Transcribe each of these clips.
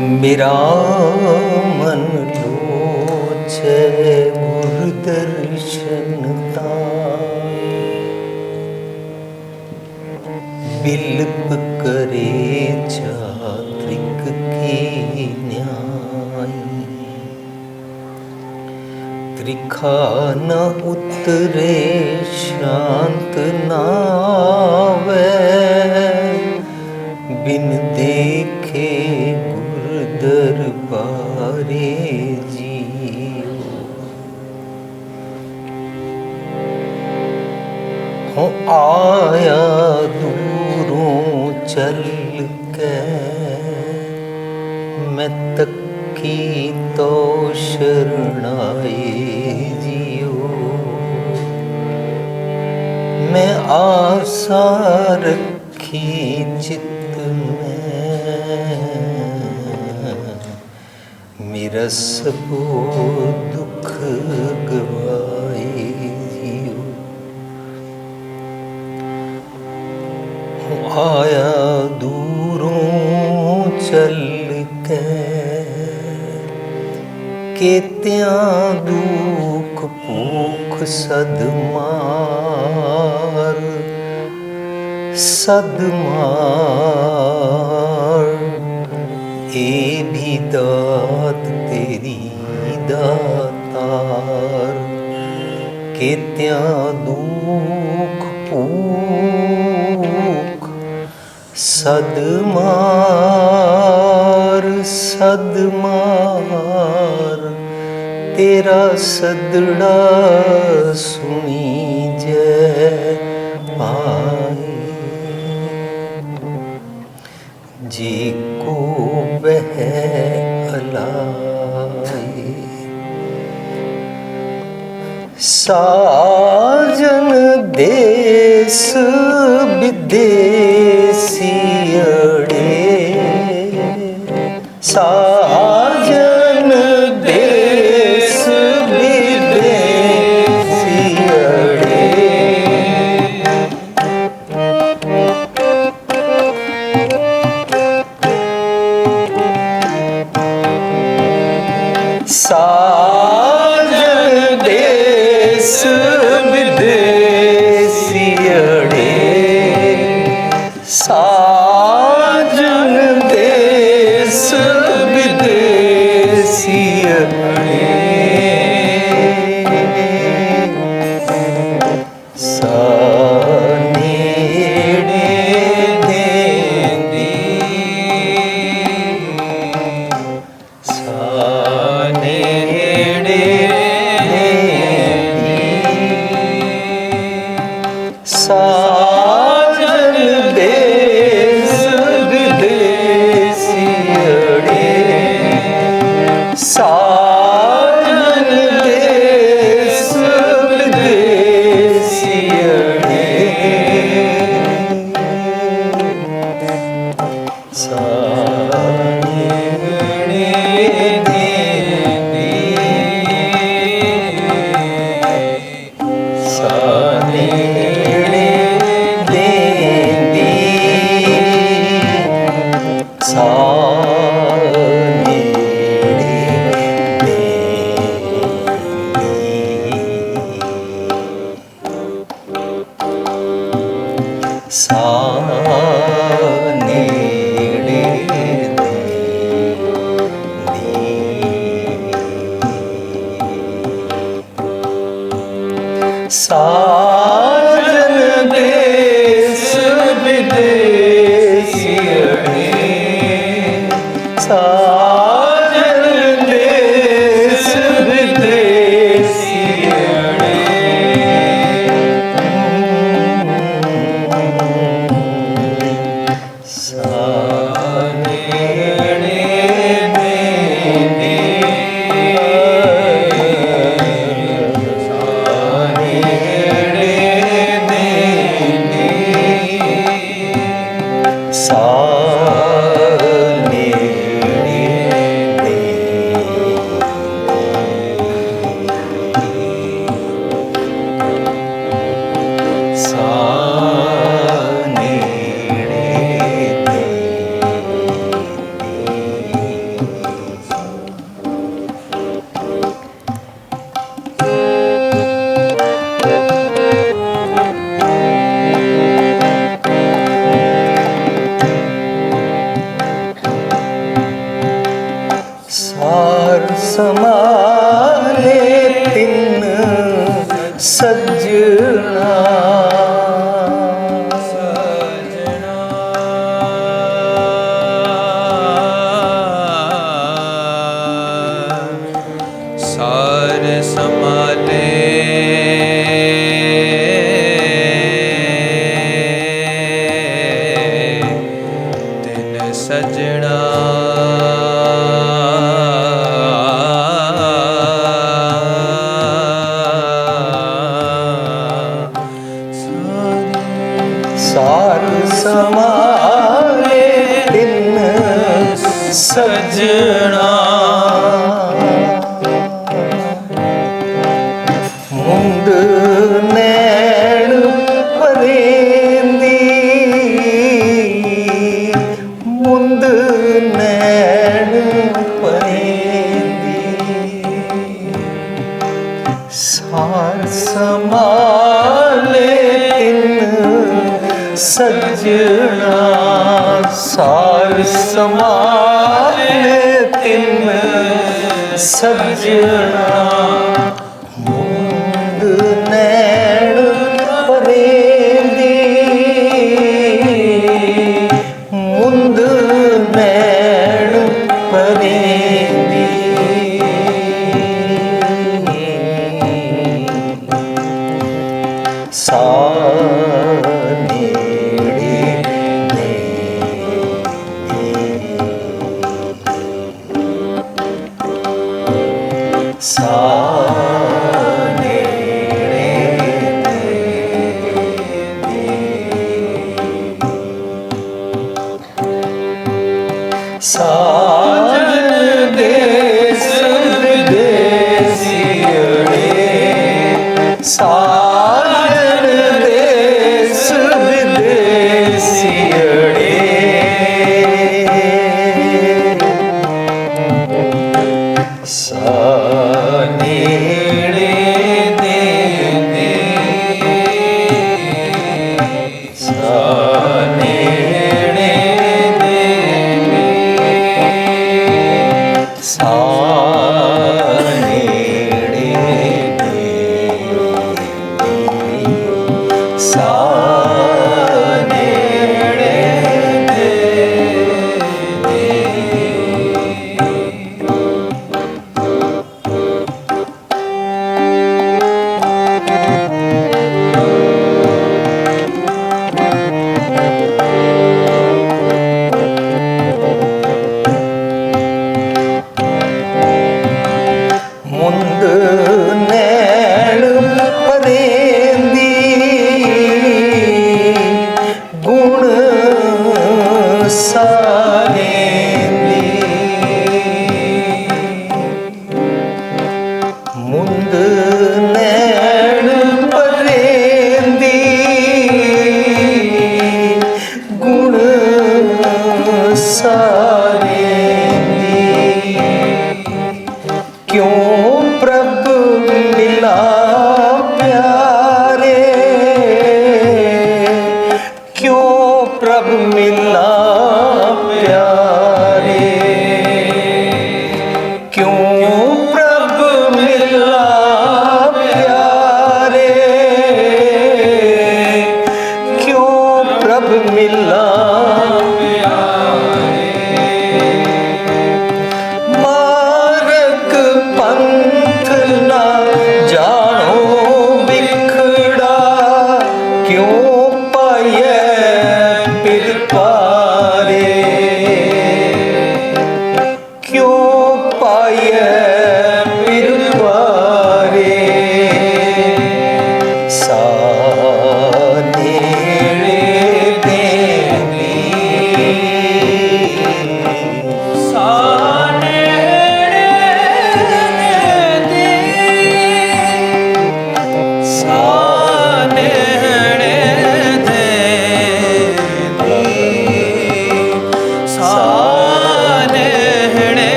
मेरा मन लोचे गुरुदर्शन ताय, बिल्प करे चात्रिक की न्याय। त्रिखा न उतरे शांत नावे, बिन देखे गुरु दरबारे जियो। हो आया दूरों चल के, मैं तकी तो शरणाए जियो। मैं आशा रखी चित्त में, मेरा सबो दुख गवाए जियो। आया दूरों चल के त्यां दुख भूख सदमार ए भी दात तेरी दातार। के त्यां दुख भूख सदमार, तेरा सदड़ा सुनी जय पाई। जी को बह अलाए, साजन देश विदेशी अड़े। साजन देश विदेशी अड़े, साजन देश विदेशी अड़े। साजन देश विदेशी अड़े, सानेड़े देंदी, सानेड़े देंदी। साजन देश विदेशी अड़े, साजन देश विदेशी अड़े। सानेड़े देंदी, सानेड़े देंदी। सानेड़े देंदी, सानेड़े देंदी। साजन देश विदेशी अड़े, समाले तिन सजना सार समाले तिन सजना सार समाले तिन सजना मुंद नैण परेंदी मुंद नैण परेंदी सार समाले तिन सजना सार समाले तिन सजना मुंद नैण परेंदी मुंद नैण परेंदी साजन देश विदेशियड़े साजन देश विदेशियड़े सानेड़े दे दे सानेड़े दे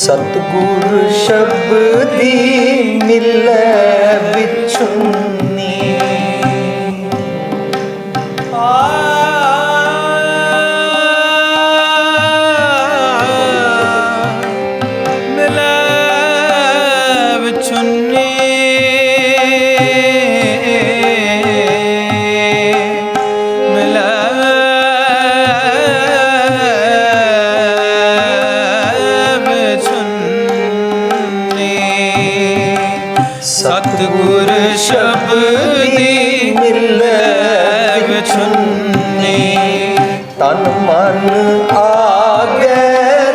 सतगुर शब्दी मिले बिछुन्नी मिले बिछुन्नी सतगुर शब्दी मिले बिछुन्नी तन मन आगे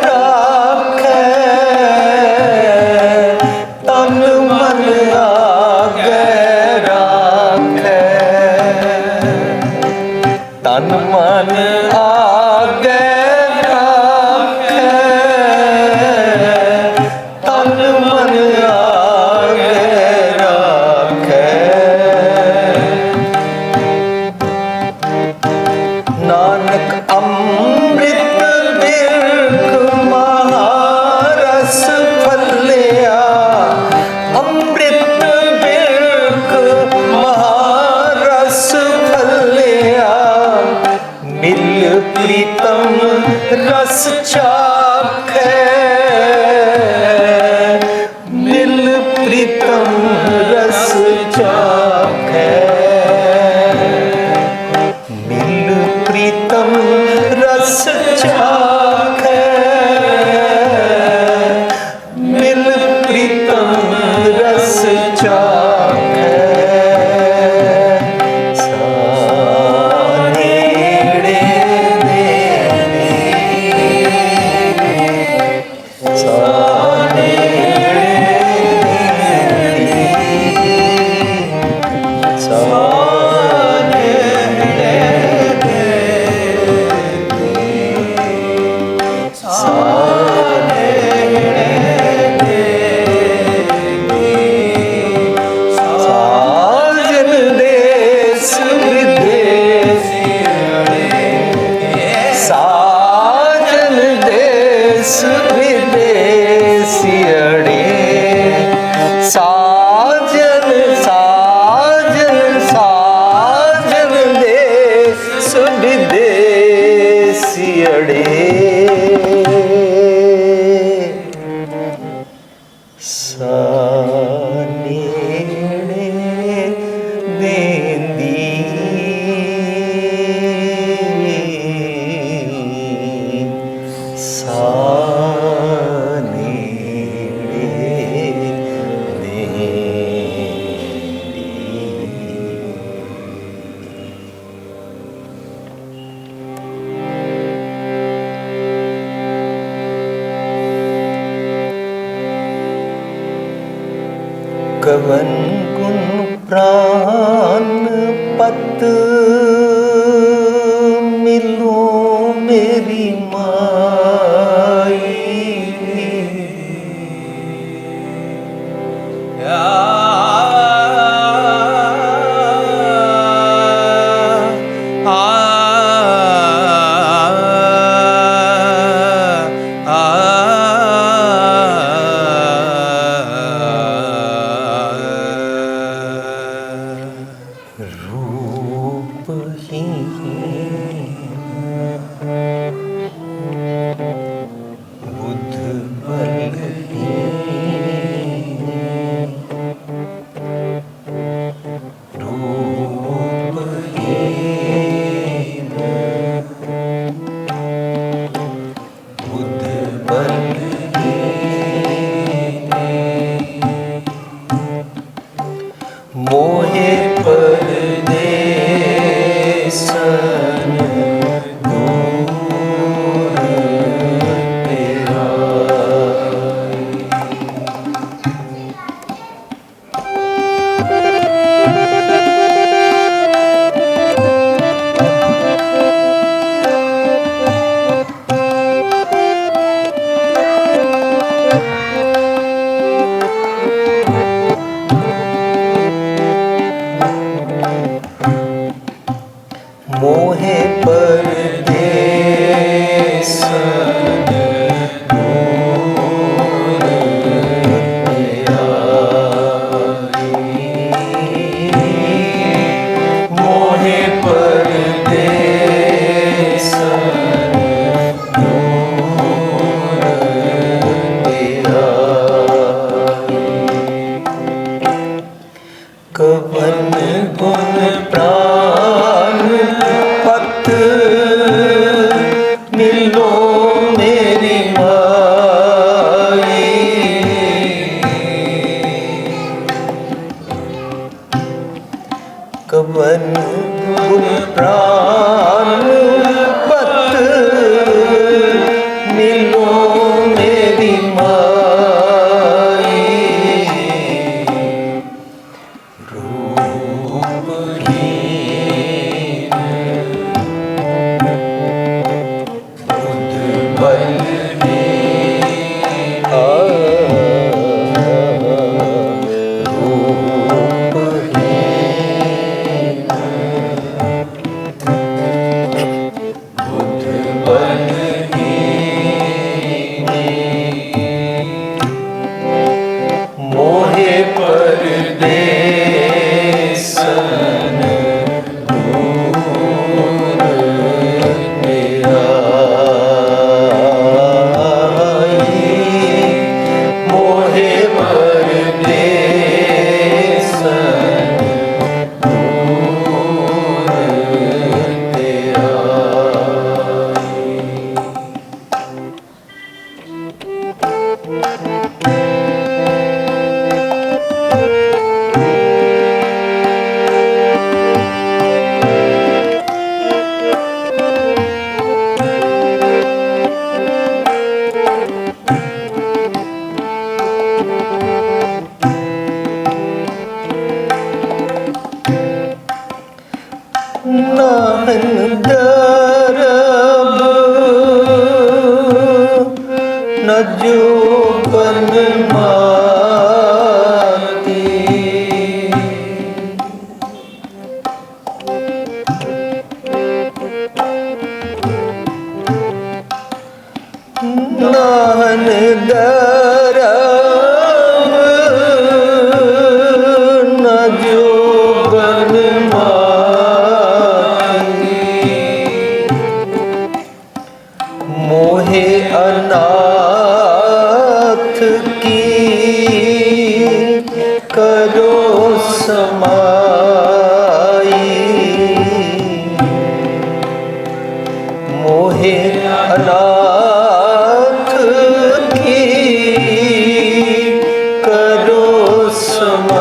राखे तन मन आगे राखे तन मन आगे राखे तन मन नानक अमृत बिरख महारस फलिया अमृत बिरख महारस फलिया मिल प्रीतम रस चाखे मिल प्रीतम रस चाखे प्रीतम रस चाखे मिल प्रीतम रस चाखे सानेड़े देने सानेड़े साजन साजन साजन देश विदेशियड़े सानेड़े देंदी कवन गुण प्राण पत मिलो मेरी माई रूप नाहन दरब न जो बन माती नाहन दरब न जो बन मोहे अनाथ की करो समाई मोहे अनाथ की करो समाई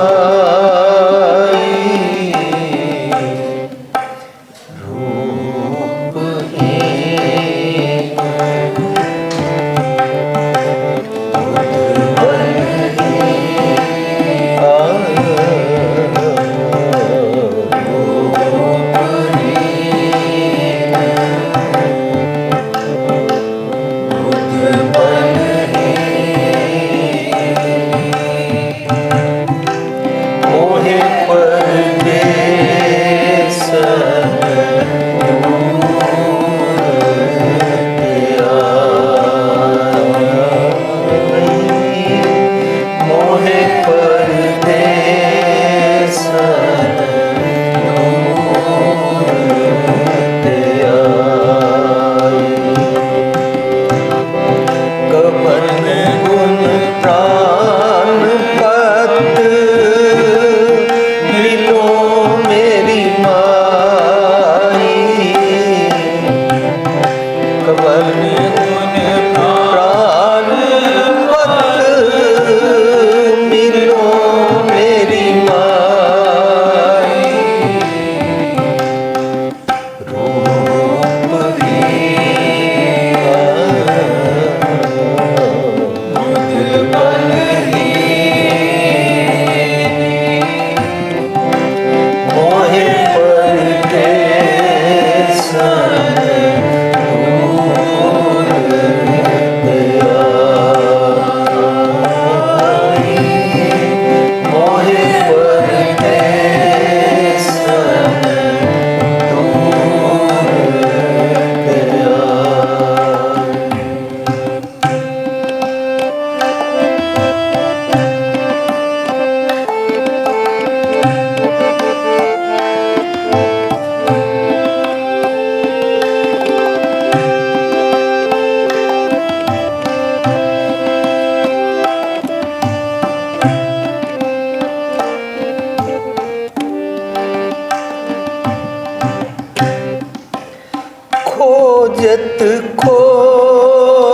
खोजत खोजत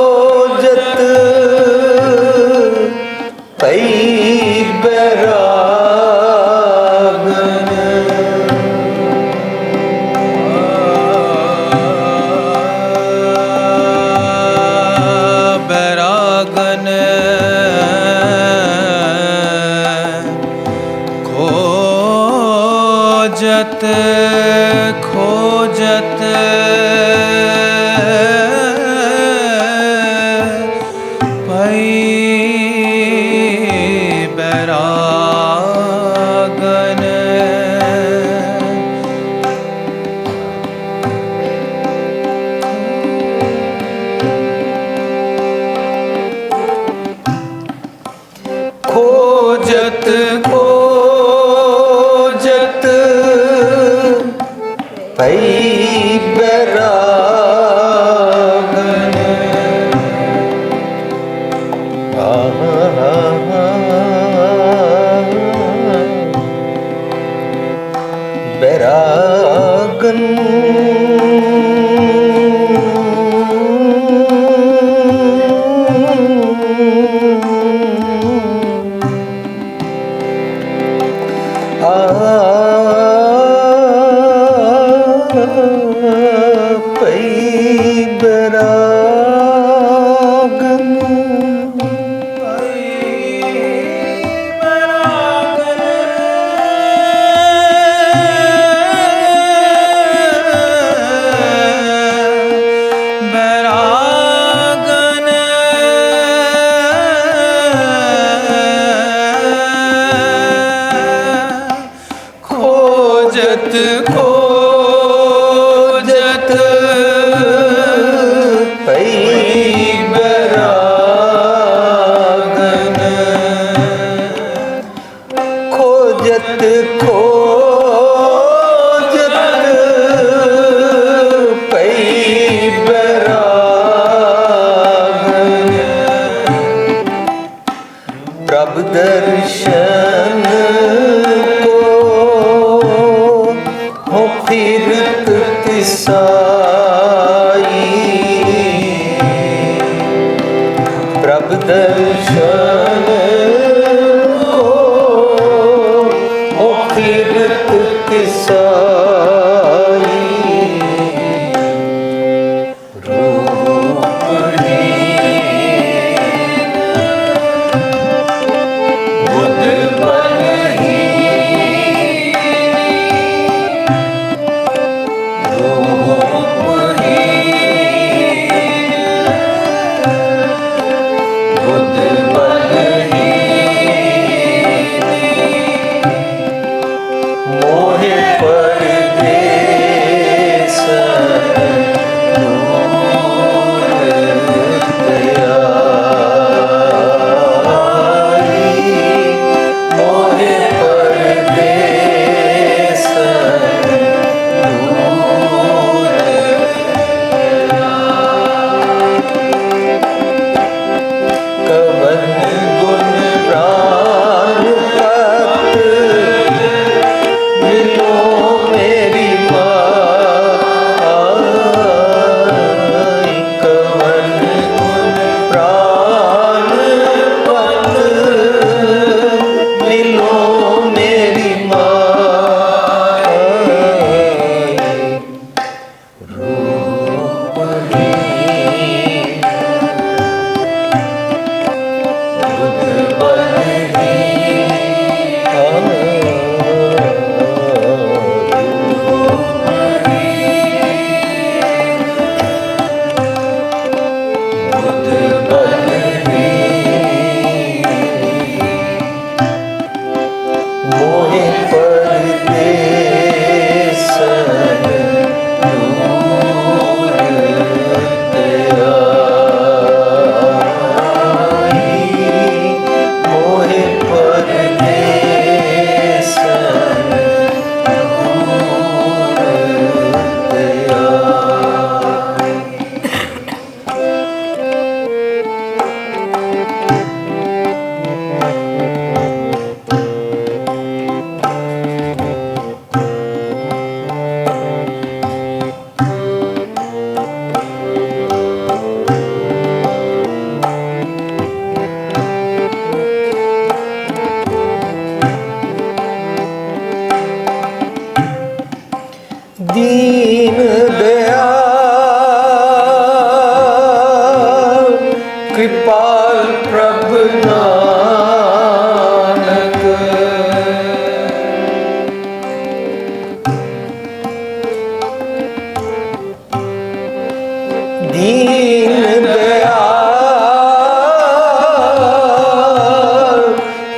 कई बैरागन बैरागन खोजत खोजत बैरागन खोजत खोजत कई बैरागन बैरागन प्रभ दर्शन को हो फिरत तिसाई, प्रभ दर्शन को हो फिरत तिसाई। दीन दयाल कृपाल प्रभु नानक, दीन दयाल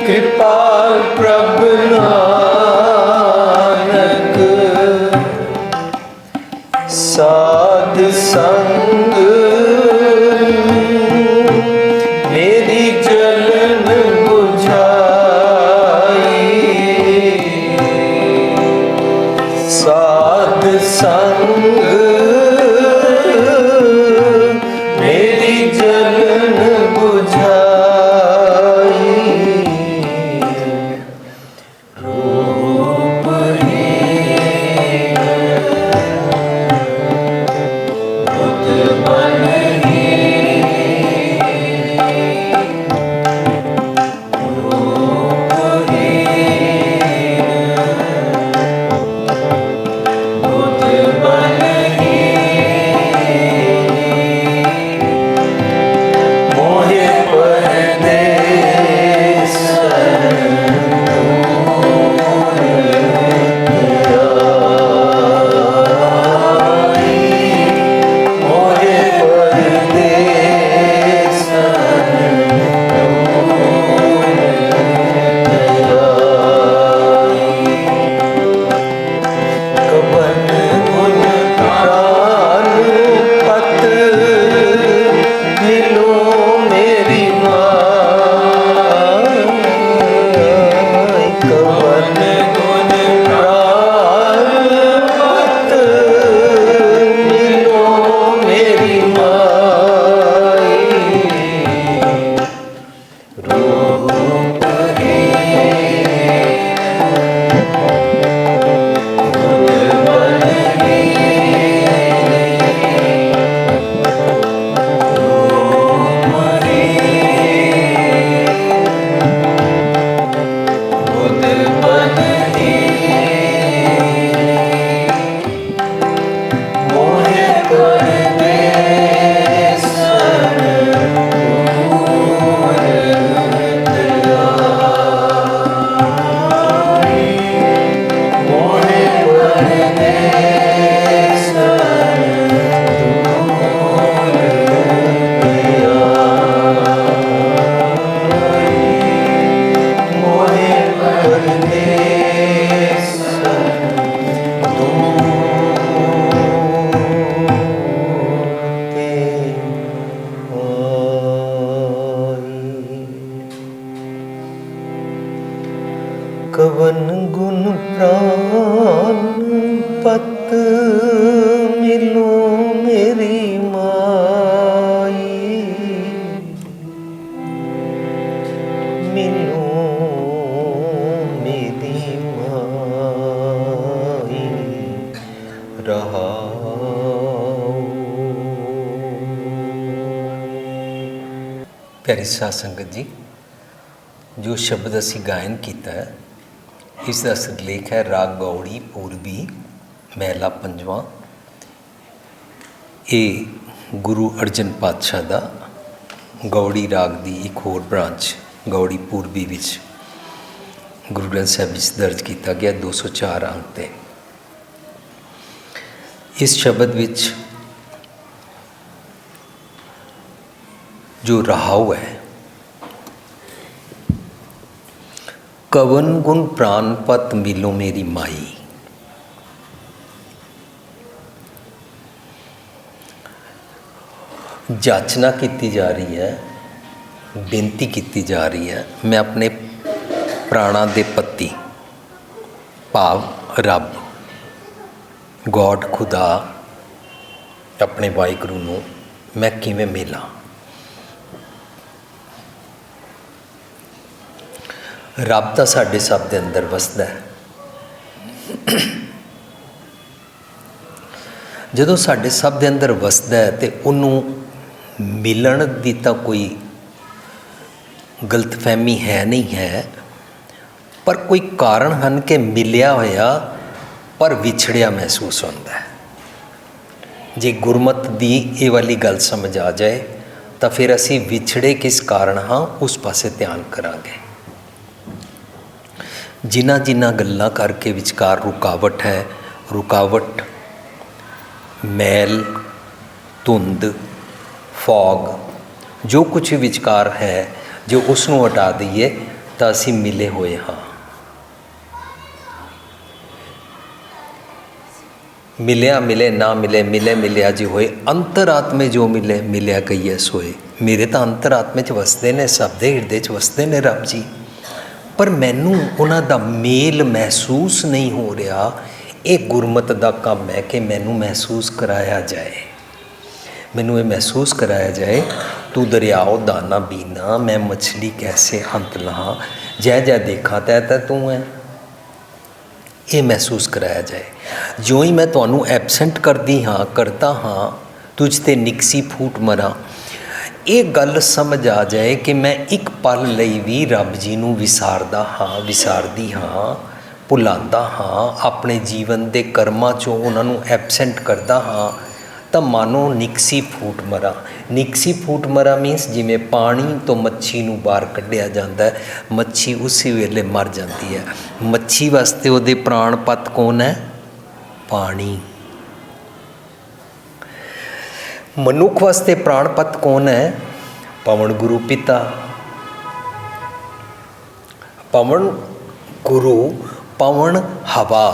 कृपाल प्रभु नानक, साध संग मेरी जल कवन गुण प्राण पत मिलो मेरी माई, मिलो मेरी माई रहाओ। प्यारी साध संगत जी, जो शब्द असी गायन किया है इसका सिरलेख है राग गौड़ी पूर्वी महला पंजवां। ये गुरु अर्जन पातशाह का गौड़ी राग की एक होर ब्रांच गौड़ी पूर्वी विच गुरु ग्रंथ साहिब विच दर्ज किया गया 204 अंक ते। इस शब्द विच जो रहाऊ है, कवन गुण प्राणपत मिलो मेरी माई। जाचना की जा रही है, बेनती की जा रही है, मैं अपने प्राणा दे पति भाव रब गॉड खुदा अपने वाहिगुरू नूं मैं किवें मिलां। रब तो साडे सब दे अंदर वसदा है। जदों साडे सब दे अंदर वसदा है तो उन्हों मिलन दी तो कोई गलतफहमी है नहीं है, पर कोई कारण हन के मिलिया होया पर विछड़िया महसूस होता है। जे गुरमत दी ये वाली गल समझ आ जाए तो फिर असी विछड़े किस कारण हाँ उस पासे ध्यान करांगे। जिन्हां जिन्हां गल्लां करके विचकार रुकावट है, रुकावट मैल धुंद फॉग जो कुछ विचकार है, जो उसनों हटा दईए तो असी मिले हुए हाँ। मिलिया मिले ना मिले, मिले मिलिया जी होए, अंतरात्मे जो मिले मिलिया कहिए सोए। मेरे तो अंतरात्मे च वसदे ने, सब दे हिरदे च वसदे ने रब जी, पर मैनू उन्हां दा मेल महसूस नहीं हो रहा। ये गुरमत दा काम है कि मैनू महसूस कराया जाए, मैनू ये महसूस कराया जाए तू दरियाओ दाना बीना, मैं मछली कैसे अंत लहा, जै जै देखा तै तै तू है। ये महसूस कराया जाए। जो ही मैं तुहानू एबसेंट करदी हाँ करता हाँ तुझ ते निकसी फूट मरा, ये गल समझ आ जाए कि मैं एक पल लई भी रब जी नूं विसारदा हाँ, विसारदी हाँ, भुलांदा हाँ, अपने जीवन के कर्मां चों उन्हां नूं एबसेंट करदा हाँ, तो मानो निकसी फूट मरा। निकसी फूट मरा मीनस जिमें पानी तो मच्छी नूं बाहर कढ़िया जाता है, मच्छी उसी वेले मर जाती है। मच्छी वास्ते उहदे प्राण पत कौन है? पानी। मनुख वास्ते प्राणपत कौन है? पवन गुरु पिता। पवन गुरु, पवन हवा,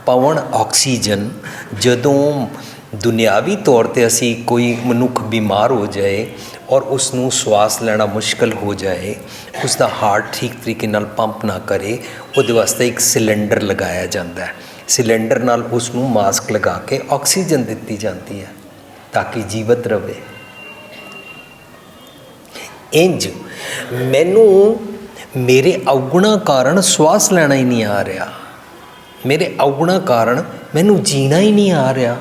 पवन ऑक्सीजन। जदों दुनियावी तौर पर असी कोई मनुख बीमार हो जाए और उसनों श्वास लेना मुश्किल हो जाए, उसका हार्ट ठीक तरीके नाल पंप ना करे, उहदे वास्ते एक सिलेंडर लगाया जाता है। सिलेंडर नाल उसनों मास्क लगा के ऑक्सीजन दी जाती है ताकि जीवित रहे। इंज मैनू मेरे अवगुणा कारण श्वास लेना ही नहीं आ रहा, मेरे अवगुणा कारण मैनू जीना ही नहीं आ रहा।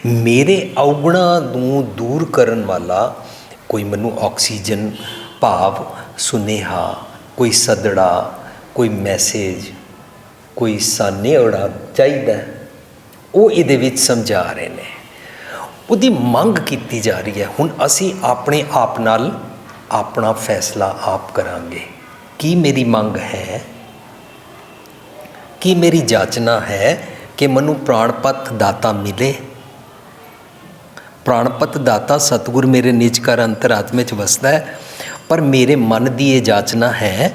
मेरे अवगुणा नूं दूर करन वाला कोई मैनू ऑक्सीजन भाव सुनेहा, कोई सदड़ा, कोई मैसेज, कोई सानेड़ा चाहिए, वो इहदे विच समझा रहे हैं। उहदी मंग की जा रही है। हुण असी अपने आप नाल अपना फैसला आप करांगे। की मेरी मंग है, की मेरी जाचना है कि मनु प्राणपत दाता मिले। प्राणपत दाता सतगुर मेरे निजकर अंतरात्मे च वसदा है, पर मेरे मन की ये जाचना है।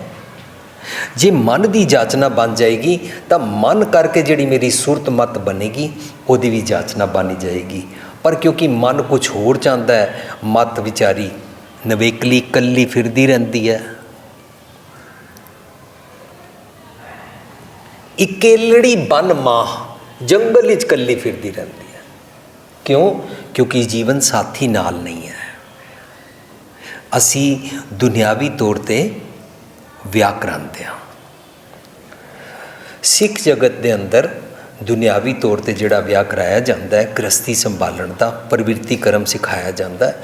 जे मन की जाचना बन जाएगी तो मन करके जिहड़ी मेरी सुरत मत बनेगी उहदी भी जाचना बन जाएगी। पर क्योंकि मन कुछ होर चाहता है, मत विचारी नवेकली कल्ली फिरदी रहती है। ਇਕੇਲੜੀ ਬਨ ਮਾਂ ਜੰਗਲ ਵਿੱਚ ਇਕੱਲੀ ਫਿਰਦੀ ਰਹਿੰਦੀ ਹੈ। ਕਿਉਂ? ਕਿਉਂਕਿ ਜੀਵਨ ਸਾਥੀ ਨਾਲ ਨਹੀਂ ਹੈ। ਅਸੀਂ ਦੁਨਿਆਵੀ ਤੌਰ 'ਤੇ ਵਿਆਹ ਕਰਾਉਂਦੇ ਹਾਂ। ਸਿੱਖ ਜਗਤ ਦੇ ਅੰਦਰ ਦੁਨਿਆਵੀ ਤੌਰ 'ਤੇ ਜਿਹੜਾ ਵਿਆਹ ਕਰਾਇਆ ਜਾਂਦਾ ਹੈ, ਗ੍ਰਸਤੀ ਸੰਭਾਲਣ ਦਾ ਪ੍ਰਵਿਰਤੀ ਕਰਮ ਸਿਖਾਇਆ ਜਾਂਦਾ ਹੈ।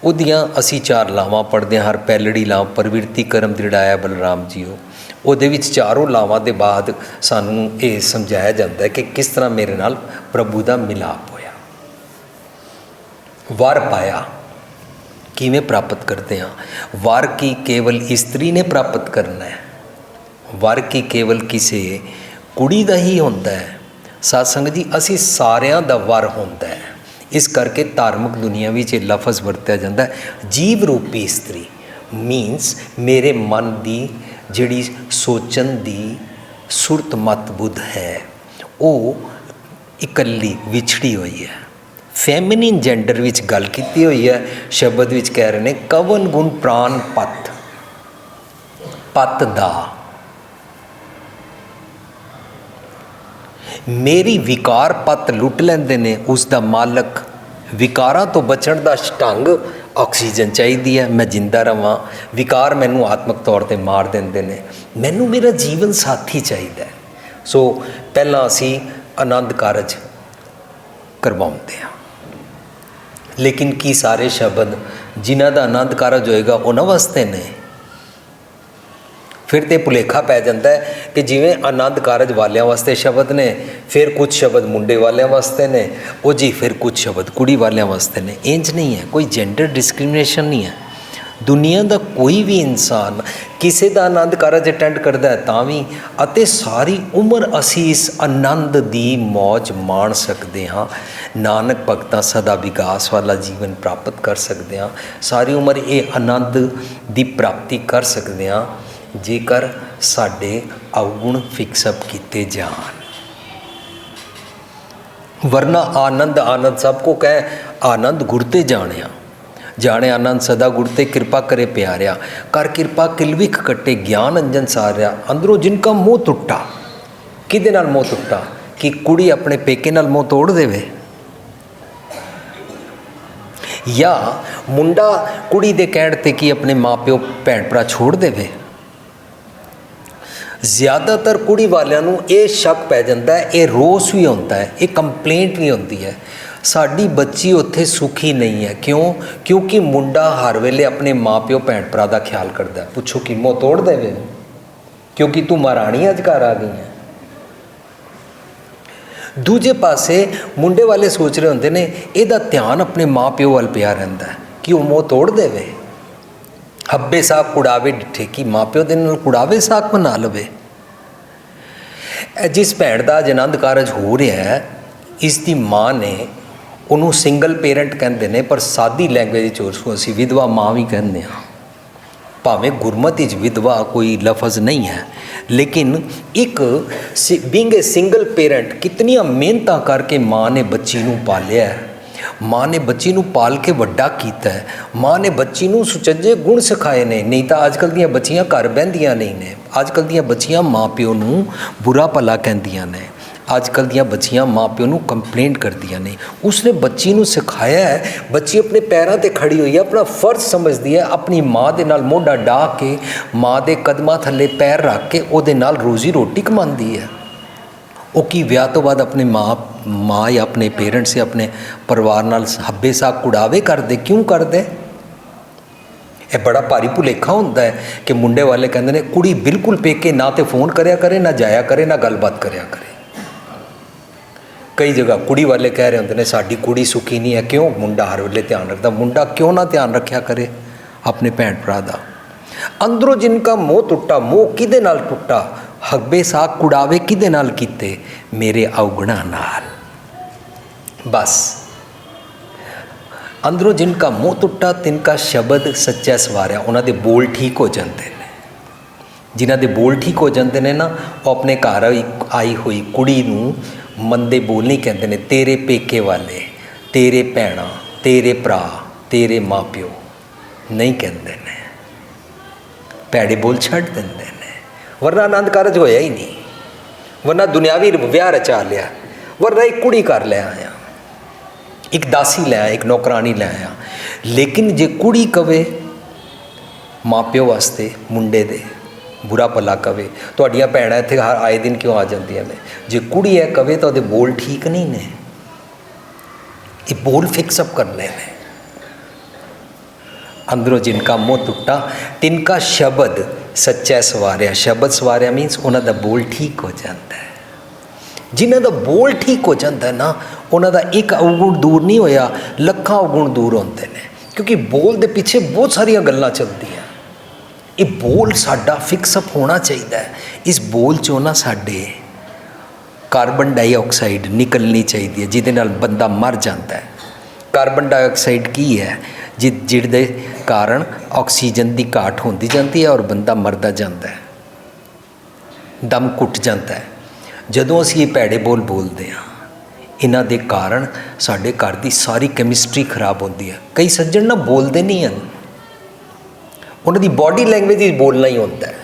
ਉਹਦੀਆਂ ਅਸੀਂ 4 ਲਾਵਾਂ ਪੜ੍ਹਦੇ ਹਾਂ। ਹਰ ਪਹਿਲੜੀ ਲਾਭ ਪ੍ਰਵਿਰਤੀ ਕਰਮ ਦ੍ਰਿੜਾਇਆ ਬਲਰਾਮ ਜੀਓ। ਉਹਦੇ ਵਿੱਚ 4 ਲਾਵਾਂ ਦੇ ਬਾਅਦ ਸਾਨੂੰ ਇਹ ਸਮਝਾਇਆ ਜਾਂਦਾ ਹੈ ਕਿ ਕਿਸ ਤਰ੍ਹਾਂ ਮੇਰੇ ਨਾਲ ਪ੍ਰਭੂ ਦਾ ਮਿਲਾਪ ਹੋਇਆ। ਵਰ ਪਾਇਆ ਕਿਵੇਂ ਪ੍ਰਾਪਤ ਕਰਦੇ ਹਾਂ? ਵਰ ਕੀ ਕੇਵਲ ਇਸਤਰੀ ਨੇ ਪ੍ਰਾਪਤ ਕਰਨਾ ਹੈ? ਵਰ ਕੀ ਕੇਵਲ ਕਿਸੇ ਕੁੜੀ ਦਾ ਹੀ ਹੁੰਦਾ ਹੈ? ਸਾਧ ਸੰਗਤ ਜੀ, ਅਸੀਂ ਸਾਰਿਆਂ ਦਾ ਵਰ ਹੁੰਦਾ ਹੈ। ਇਸ ਕਰਕੇ ਧਾਰਮਿਕ ਦੁਨੀਆ ਵਿੱਚ ਇਹ ਲਫ਼ਜ਼ ਵਰਤਿਆ ਜਾਂਦਾ ਹੈ, ਜੀਵ ਰੂਪੀ ਇਸਤਰੀ। ਮੀਨਸ ਮੇਰੇ ਮਨ ਦੀ ਜਿਹੜੀ ਸੋਚਣ ਦੀ ਸੁਰਤ ਮਤ ਬੁੱਧ ਹੈ ਉਹ ਇਕੱਲੀ ਵਿਛੜੀ ਹੋਈ ਹੈ। ਫੈਮਿਨਿਨ ਜੈਂਡਰ ਵਿੱਚ ਗੱਲ ਕੀਤੀ ਹੋਈ ਹੈ। ਸ਼ਬਦ ਵਿੱਚ ਕਹਿ ਰਹੇ ਨੇ ਕਵਨ ਗੁਣ ਪ੍ਰਾਨ ਪਤ, ਪਤ ਦਾ। ਮੇਰੀ ਵਿਕਾਰ ਪਤ ਲੁੱਟ ਲੈਂਦੇ ਨੇ, ਉਸ ਦਾ ਮਾਲਕ। ਵਿਕਾਰਾਂ ਤੋਂ ਬਚਣ ਦਾ ਢੰਗ ਆਕਸੀਜਨ ਚਾਹੀਦੀ ਹੈ, ਮੈਂ ਜਿੰਦਾ ਰਹਾਂ। ਵਿਕਾਰ ਮੈਨੂੰ ਆਤਮਿਕ ਤੌਰ 'ਤੇ ਮਾਰ ਦਿੰਦੇ ਨੇ। ਮੈਨੂੰ ਮੇਰਾ ਜੀਵਨ ਸਾਥੀ ਚਾਹੀਦਾ ਹੈ। ਸੋ ਪਹਿਲਾਂ ਅਸੀਂ ਆਨੰਦ ਕਾਰਜ ਕਰਵਾਉਂਦੇ ਹਾਂ। ਲੇਕਿਨ ਕੀ ਸਾਰੇ ਸ਼ਬਦ ਜਿਨ੍ਹਾਂ ਦਾ ਆਨੰਦ ਕਾਰਜ ਹੋਏਗਾ ਉਹਨਾਂ ਵਾਸਤੇ ਨੇ? ਫਿਰ ਤੇ ਭੁਲੇਖਾ ਪੈ ਜਾਂਦਾ ਹੈ ਕਿ ਜਿਵੇਂ ਆਨੰਦ ਕਾਰਜ ਵਾਲਿਆਂ ਵਾਸਤੇ ਸ਼ਬਦ ਨੇ, ਫਿਰ ਕੁਝ ਸ਼ਬਦ ਮੁੰਡੇ ਵਾਲਿਆਂ ਵਾਸਤੇ ਨੇ, ਉਹ ਜੀ ਫਿਰ ਕੁਝ ਸ਼ਬਦ ਕੁੜੀ ਵਾਲਿਆਂ ਵਾਸਤੇ ਨੇ। ਇੰਜ ਨਹੀਂ ਹੈ, ਕੋਈ ਜੈਂਡਰ ਡਿਸਕ੍ਰਿਮੀਨੇਸ਼ਨ ਨਹੀਂ ਹੈ। ਦੁਨੀਆ ਦਾ ਕੋਈ ਵੀ ਇਨਸਾਨ ਕਿਸੇ ਦਾ ਆਨੰਦ ਕਾਰਜ ਅਟੈਂਡ ਕਰਦਾ ਹੈ ਤਾਂ ਵੀ, ਅਤੇ ਸਾਰੀ ਉਮਰ ਅਸੀਂ ਇਸ ਆਨੰਦ ਦੀ ਮੌਜ ਮਾਣ ਸਕਦੇ ਹਾਂ। ਨਾਨਕ ਭਗਤਾਂ ਸਦਾ ਵਿਕਾਸ ਵਾਲਾ ਜੀਵਨ ਪ੍ਰਾਪਤ ਕਰ ਸਕਦੇ ਹਾਂ। ਸਾਰੀ ਉਮਰ ਇਹ ਆਨੰਦ ਦੀ ਪ੍ਰਾਪਤੀ ਕਰ ਸਕਦੇ ਹਾਂ ਜੇਕਰ ਸਾਡੇ ਅਵਗੁਣ ਫਿਕਸਅਪ ਕੀਤੇ ਜਾਣ। ਵਰਨਾ ਆਨੰਦ ਆਨੰਦ ਸਭ ਕੋ ਕਹਿ, ਆਨੰਦ ਗੁਰ ਤੇ ਜਾਣਿਆ। ਜਾਣੇ ਆਨੰਦ ਸਦਾ ਗੁਰ ਤੇ ਕਿਰਪਾ ਕਰੇ ਪਿਆਰਿਆ। ਕਰ ਕਿਰਪਾ ਕਿਲਵਿਖ ਕੱਟੇ ਗਿਆਨ ਅੰਜਨ ਸਾਰਿਆ। ਅੰਦਰੋਂ ਜਿਨਕਾ ਮੋਹ ਟੁੱਟਾ। ਕਿਹਦੇ ਨਾਲ ਮੋਹ ਟੁੱਟਾ? ਕਿ ਕੁੜੀ ਆਪਣੇ ਪੇਕੇ ਨਾਲ ਮੋਹ ਤੋੜ ਦੇਵੇ, ਜਾਂ ਮੁੰਡਾ ਕੁੜੀ ਦੇ ਕਹਿਣ 'ਤੇ ਕਿ ਆਪਣੇ ਮਾਂ ਪਿਓ ਭੈਣ ਭਰਾ ਛੋੜ ਦੇਵੇ। ਜ਼ਿਆਦਾਤਰ ਕੁੜੀ ਵਾਲਿਆਂ ਨੂੰ ਇਹ ਸ਼ੱਕ ਪੈ ਜਾਂਦਾ ਹੈ, ਇਹ ਰੋਸ ਵੀ ਹੁੰਦਾ ਹੈ, ਇਹ ਕੰਪਲੇਂਟ ਵੀ ਹੁੰਦੀ ਹੈ, ਸਾਡੀ ਬੱਚੀ ਉੱਥੇ ਸੁਖੀ ਨਹੀਂ ਹੈ। ਕਿਉਂ? ਕਿਉਂਕਿ ਮੁੰਡਾ ਹਰ ਵੇਲੇ ਆਪਣੇ ਮਾਂ ਪਿਓ ਭੈਣ ਭਰਾ ਦਾ ਖਿਆਲ ਕਰਦਾ। ਪੁੱਛੋ ਕਿ ਮੋਹ ਤੋੜ ਦੇਵੇ ਕਿਉਂਕਿ ਤੂੰ ਮਹਾਰਾਣੀ ਅੱਜ ਘਰ ਆ ਗਈ ਹੈ। ਦੂਜੇ ਪਾਸੇ ਮੁੰਡੇ ਵਾਲੇ ਸੋਚ ਰਹੇ ਹੁੰਦੇ ਨੇ ਇਹਦਾ ਧਿਆਨ ਆਪਣੇ ਮਾਂ ਪਿਓ ਵੱਲ ਪਿਆ ਰਹਿੰਦਾ ਕਿ ਉਹ ਮੋਹ ਤੋੜ ਦੇਵੇ। ਹੱਬੇ ਸਾਕ ਕੁੜਾਵੇ ਡਿੱਠੇ, ਕਿ ਮਾਂ ਪਿਓ ਦੇ ਨਾਲ ਕੁੜਾਵੇ ਸਾਕ ਬਣਾ ਲਵੇ। ਜਿਸ ਭੈਣ ਦਾ ਅੱਜ ਆਨੰਦ ਕਾਰਜ ਹੋ ਰਿਹਾ ਹੈ, ਇਸ ਦੀ ਮਾਂ ਨੇ, ਉਹਨੂੰ ਸਿੰਗਲ ਪੇਰੈਂਟ ਕਹਿੰਦੇ ਨੇ, ਪਰ ਸਾਦੀ ਲੈਂਗੁਏਜ ਵਿੱਚ ਉਸਨੂੰ ਅਸੀਂ ਵਿਧਵਾ ਮਾਂ ਵੀ ਕਹਿੰਦੇ ਹਾਂ। ਭਾਵੇਂ ਗੁਰਮਤਿ ਵਿੱਚ ਵਿਧਵਾ ਕੋਈ ਲਫ਼ਜ਼ ਨਹੀਂ ਹੈ, ਲੇਕਿਨ ਇੱਕ ਬੀਇੰਗ ਏ ਸਿੰਗਲ ਪੇਰੈਂਟ ਕਿਤਨੀਆਂ ਮਿਹਨਤਾਂ ਕਰਕੇ ਮਾਂ ਨੇ ਬੱਚੀ ਨੂੰ ਪਾਲਿਆ। ਮਾਂ ਨੇ ਬੱਚੀ ਨੂੰ ਪਾਲ ਕੇ ਵੱਡਾ ਕੀਤਾ ਹੈ। ਮਾਂ ਨੇ ਬੱਚੀ ਨੂੰ ਸੁਚੱਜੇ ਗੁਣ ਸਿਖਾਏ ਨੇ। ਨਹੀਂ ਤਾਂ ਅੱਜ ਕੱਲ੍ਹ ਦੀਆਂ ਬੱਚੀਆਂ ਘਰ ਬਹਿੰਦੀਆਂ ਨਹੀਂ ਨੇ। ਅੱਜ ਕੱਲ੍ਹ ਦੀਆਂ ਬੱਚੀਆਂ ਮਾਂ ਪਿਓ ਨੂੰ ਬੁਰਾ ਭਲਾ ਕਹਿੰਦੀਆਂ ਨੇ। ਅੱਜ ਕੱਲ੍ਹ ਦੀਆਂ ਬੱਚੀਆਂ ਮਾਂ ਪਿਓ ਨੂੰ ਕੰਪਲੇਂਟ ਕਰਦੀਆਂ ਨੇ। ਉਸਨੇ ਬੱਚੀ ਨੂੰ ਸਿਖਾਇਆ ਹੈ। ਬੱਚੀ ਆਪਣੇ ਪੈਰਾਂ 'ਤੇ ਖੜੀ ਹੋਈ ਹੈ, ਆਪਣਾ ਫਰਜ਼ ਸਮਝਦੀ ਹੈ, ਆਪਣੀ ਮਾਂ ਦੇ ਨਾਲ ਮੋਢਾ ਢਾ ਕੇ, ਮਾਂ ਦੇ ਕਦਮਾਂ ਥੱਲੇ ਪੈਰ ਰੱਖ ਕੇ ਉਹਦੇ ਨਾਲ ਰੋਜ਼ੀ ਰੋਟੀ ਕਮਾਉਂਦੀ ਹੈ। ਉਹ ਕੀ ਵਿਆਹ ਤੋਂ ਬਾਅਦ ਆਪਣੇ ਮਾਂ ਜਾਂ ਆਪਣੇ ਪੇਰੈਂਟਸ ਜਾਂ ਆਪਣੇ ਪਰਿਵਾਰ ਨਾਲ ਹੱਬੇ ਸਾਕ ਕੁੜਾਵੇ ਕਰਦੇ? ਕਿਉਂ ਕਰਦੇ? ਇਹ ਬੜਾ ਭਾਰੀ ਭੁਲੇਖਾ ਹੁੰਦਾ ਹੈ ਕਿ ਮੁੰਡੇ ਵਾਲੇ ਕਹਿੰਦੇ ਨੇ ਕੁੜੀ ਬਿਲਕੁਲ ਪੇਕੇ ਨਾ ਤੇ ਫੋਨ ਕਰਿਆ ਕਰੇ, ਨਾ ਜਾਇਆ ਕਰੇ, ਨਾ ਗੱਲਬਾਤ ਕਰਿਆ ਕਰੇ। ਕਈ ਜਗ੍ਹਾ ਕੁੜੀ ਵਾਲੇ ਕਹਿ ਰਹੇ ਹੁੰਦੇ ਨੇ ਸਾਡੀ ਕੁੜੀ ਸੁਖੀ ਨਹੀਂ ਹੈ। ਕਿਉਂ? ਮੁੰਡਾ ਹਰ ਵੇਲੇ ਧਿਆਨ ਰੱਖਦਾ। ਮੁੰਡਾ ਕਿਉਂ ਨਾ ਧਿਆਨ ਰੱਖਿਆ ਕਰੇ ਆਪਣੇ ਭੈਣ ਭਰਾ ਦਾ? ਅੰਦਰੋਂ ਜਿਨਕਾ ਮੋਹ ਟੁੱਟਾ। ਮੋਹ ਕਿਹਦੇ ਨਾਲ ਟੁੱਟਾ? ਹੱਬੇ ਸਾਕ ਕੁੜਾਵੇ ਕਿਹਦੇ ਨਾਲ ਕੀਤੇ? ਮੇਰੇ ਅਵਗੁਣਾਂ ਨਾਲ। ਬਸ ਅੰਦਰੋਂ ਜਿਨਕਾ ਮੋਹ ਟੁੱਟਾ ਤਿਨਕਾ ਸ਼ਬਦ ਸੱਚਾ ਸਵਾਰਿਆ। ਉਹਨਾਂ ਦੇ ਬੋਲ ਠੀਕ ਹੋ ਜਾਂਦੇ ਨੇ। ਜਿਨ੍ਹਾਂ ਦੇ ਬੋਲ ਠੀਕ ਹੋ ਜਾਂਦੇ ਨੇ ਨਾ, ਉਹ ਆਪਣੇ ਘਰ ਆਈ ਹੋਈ ਕੁੜੀ ਨੂੰ ਮੰਦੇ ਬੋਲ ਨਹੀਂ ਕਹਿੰਦੇ ਨੇ। ਤੇਰੇ ਪੇਕੇ ਵਾਲੇ, ਤੇਰੇ ਭੈਣਾਂ, ਤੇਰੇ ਭਰਾ, ਤੇਰੇ ਮਾਂ ਪਿਓ ਨਹੀਂ ਕਹਿੰਦੇ ਨੇ। ਭੈੜੇ ਬੋਲ ਛੱਡ ਦਿੰਦੇ ਨੇ। ਵਰਨਾ ਆਨੰਦ ਕਾਰਜ ਹੋਇਆ ਹੀ ਨਹੀਂ। वरना दुनियावी विआह रचा लिया, वरना एक कुड़ी कर लिया आया, एक दासी ले आया, एक नौकरानी ले आया। लेकिन जे कुड़ी कवे माँ प्यो वास्ते मुंडे दे बुरा भला कवे, तुहाडियां भैणां इत्थे आए दिन क्यों आ जांदियां ने, जे कुड़ी है कवे तो उहदे बोल ठीक नहीं ने, ये बोल फिक्सअप करने ने। अंदरों जिनका मोह टुटा तिनका शब्द सच्चा सवारिया, शब्द सवारिया मीनस उन्हां दा बोल ठीक हो जाता है। जिन्हां दा बोल ठीक हो जाता है ना, उन्हां दा एक अवगुण दूर नहीं होया, लखां अवगुण दूर होंदे ने, क्योंकि बोल दे पीछे बहुत सारिया गल्लां चलदियां। ये बोल साडा फिक्सअप होना चाहिए। इस बोल चों ना साडे कार्बन डाइऑक्साइड निकलनी चाहिए, जिहदे नाल बंदा मर जाता है। कार्बन डाइऑक्साइड की है जिहदे कारण ऑक्सीजन की घाट होंदी जाती है और बंदा मरदा जाता है, दम घुट जाता है। जदों असीं ये भैड़े बोल बोलते हैं, इन्हां दे कारण साडे घर की सारी कैमिस्ट्री खराब होती है। कई सज्जन ना बोलते नहीं हैं, उन्हां दी बॉडी लैंग्वेज ही बोलना ही होता है,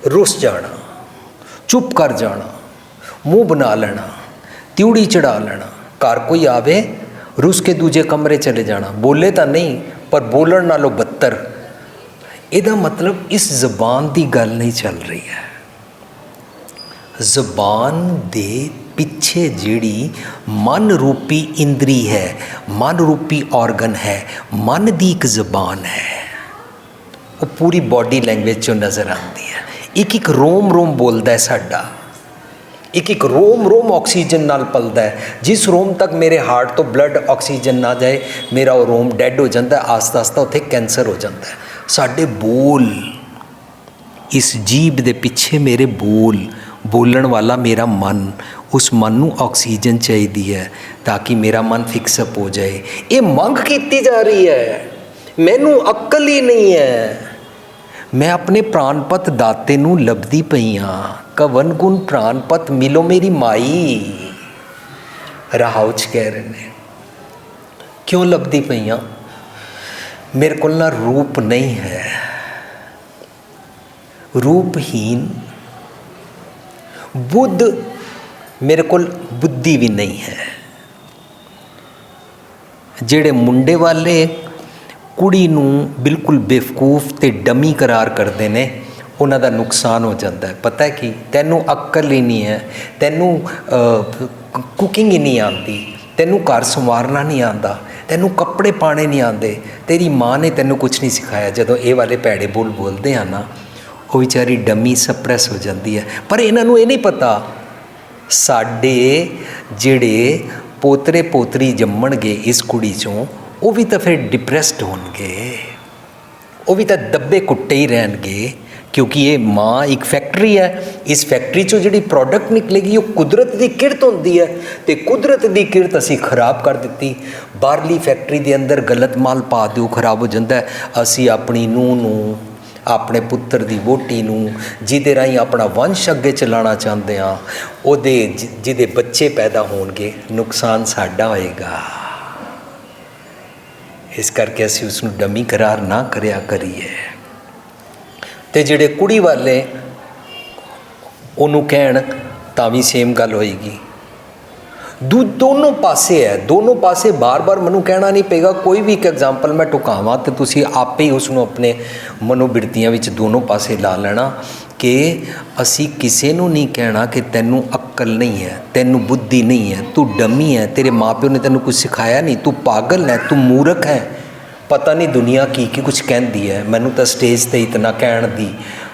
रुस जाना, चुप कर जाना, मुँह बना लेना, त्यूड़ी चढ़ा लेना, घर कोई आवे रुस के दूजे कमरे चले जाना, बोले तो नहीं पर बोलन नालों बदतर। इहदा मतलब इस जबान की गल नहीं चल रही है। जबान दे पिछे जिहड़ी मन रूपी इंद्री है, मन रूपी ऑर्गन है, मन दी एक जबान है, वो पूरी बॉडी लैंग्वेज चो नज़र आती है। एक एक रोम रोम बोलता है साडा, एक एक रोम रोम ऑक्सीजन नाल पलदा है। जिस रोम तक मेरे हार्ट तो ब्लड ऑक्सीजन ना जाए, मेरा वो रोम डैड हो जाता है, आस्ता आस्ता उत्थे कैंसर हो जाता है। साडे बोल, इस जीभ दे पिछे मेरे बोल, बोलन वाला मेरा मन, उस मन नूं ऑक्सीजन चाहिए है ताकि मेरा मन फिक्सअप हो जाए। ये मंग की जा रही है, मैनू अक्ल ही नहीं है। मैं अपने प्राणपत दाते नूं लभदी पई हाँ, कवन गुण प्राणपत मिलो मेरी माई, राहुच कह रहे ने। क्यों लभदी पई हाँ? मेरे को ना रूप नहीं है, रूपहीन, बुद्ध मेरे को बुद्धि भी नहीं है। जेड़े मुंडे वाले कुड़ी नूं बिल्कुल बेवकूफ ते डमी करार करते ने, उन्हां दा नुकसान हो जाता है। पता है कि तैनू अक्ल ही नहीं है, तैनू कुकिंग ही नहीं आती, तैनू घर संवारना नहीं आता, तैनू कपड़े पाने नहीं आते, तेरी माँ ने तैनू कुछ नहीं सिखाया। जदों ये वाले भैड़े बोल बोलते हैं ना, वो बेचारी डमी सप्रैस हो जाती है। पर इन्हां नूं ये नहीं पता साडे जिहड़े पोतरे पोतरी जम्मणगे इस कुड़ी चों, वो भी तो फिर डिप्रैस्ड होणगे, वो भी तो दब्बे कुट्टे ही रहणगे, क्योंकि ये माँ एक फैक्ट्री है। इस फैक्ट्री चों जिहड़ी प्रोडक्ट निकलेगी वो कुदरत की किरत होंदी है, तो कुदरत की किरत असी खराब कर दी। बाहरली फैक्ट्री के अंदर गलत माल पा दो, खराब हो जाता है। असी अपनी नूह नूं, अपने पुत्र की वोटी नूं, जिहदे राहीं अपना वंश अगे चलाना चाहते हैं, उहदे जिहदे बच्चे पैदा होणगे, नुकसान साडा होएगा। इस करके असी उसनूं डमी करार ना करिया करिए। ते जिहड़े कुड़ी वाले उन्होंने कहण तां भी सेम गल होएगी। दोनों पासे है, दोनों पासे बार बार मैनू कहना नहीं पेगा। कोई भी एक एग्जाम्पल मैं टुकावां तो तुसी आपे ही उसनों अपने मनोबिरतियां विच दोनों पासे ला लेना कि असी किसी नूं नहीं कहना कि तैनू अक्ल नहीं है, तैनू बुद्धि नहीं है, तू डमी है, तेरे माँ प्यो ने तैनू कुछ सिखाया नहीं, तू पागल है, तू मूर्ख है, पता नहीं दुनिया की कुछ कहती है। मैनू तो स्टेज पर इतना कहण दी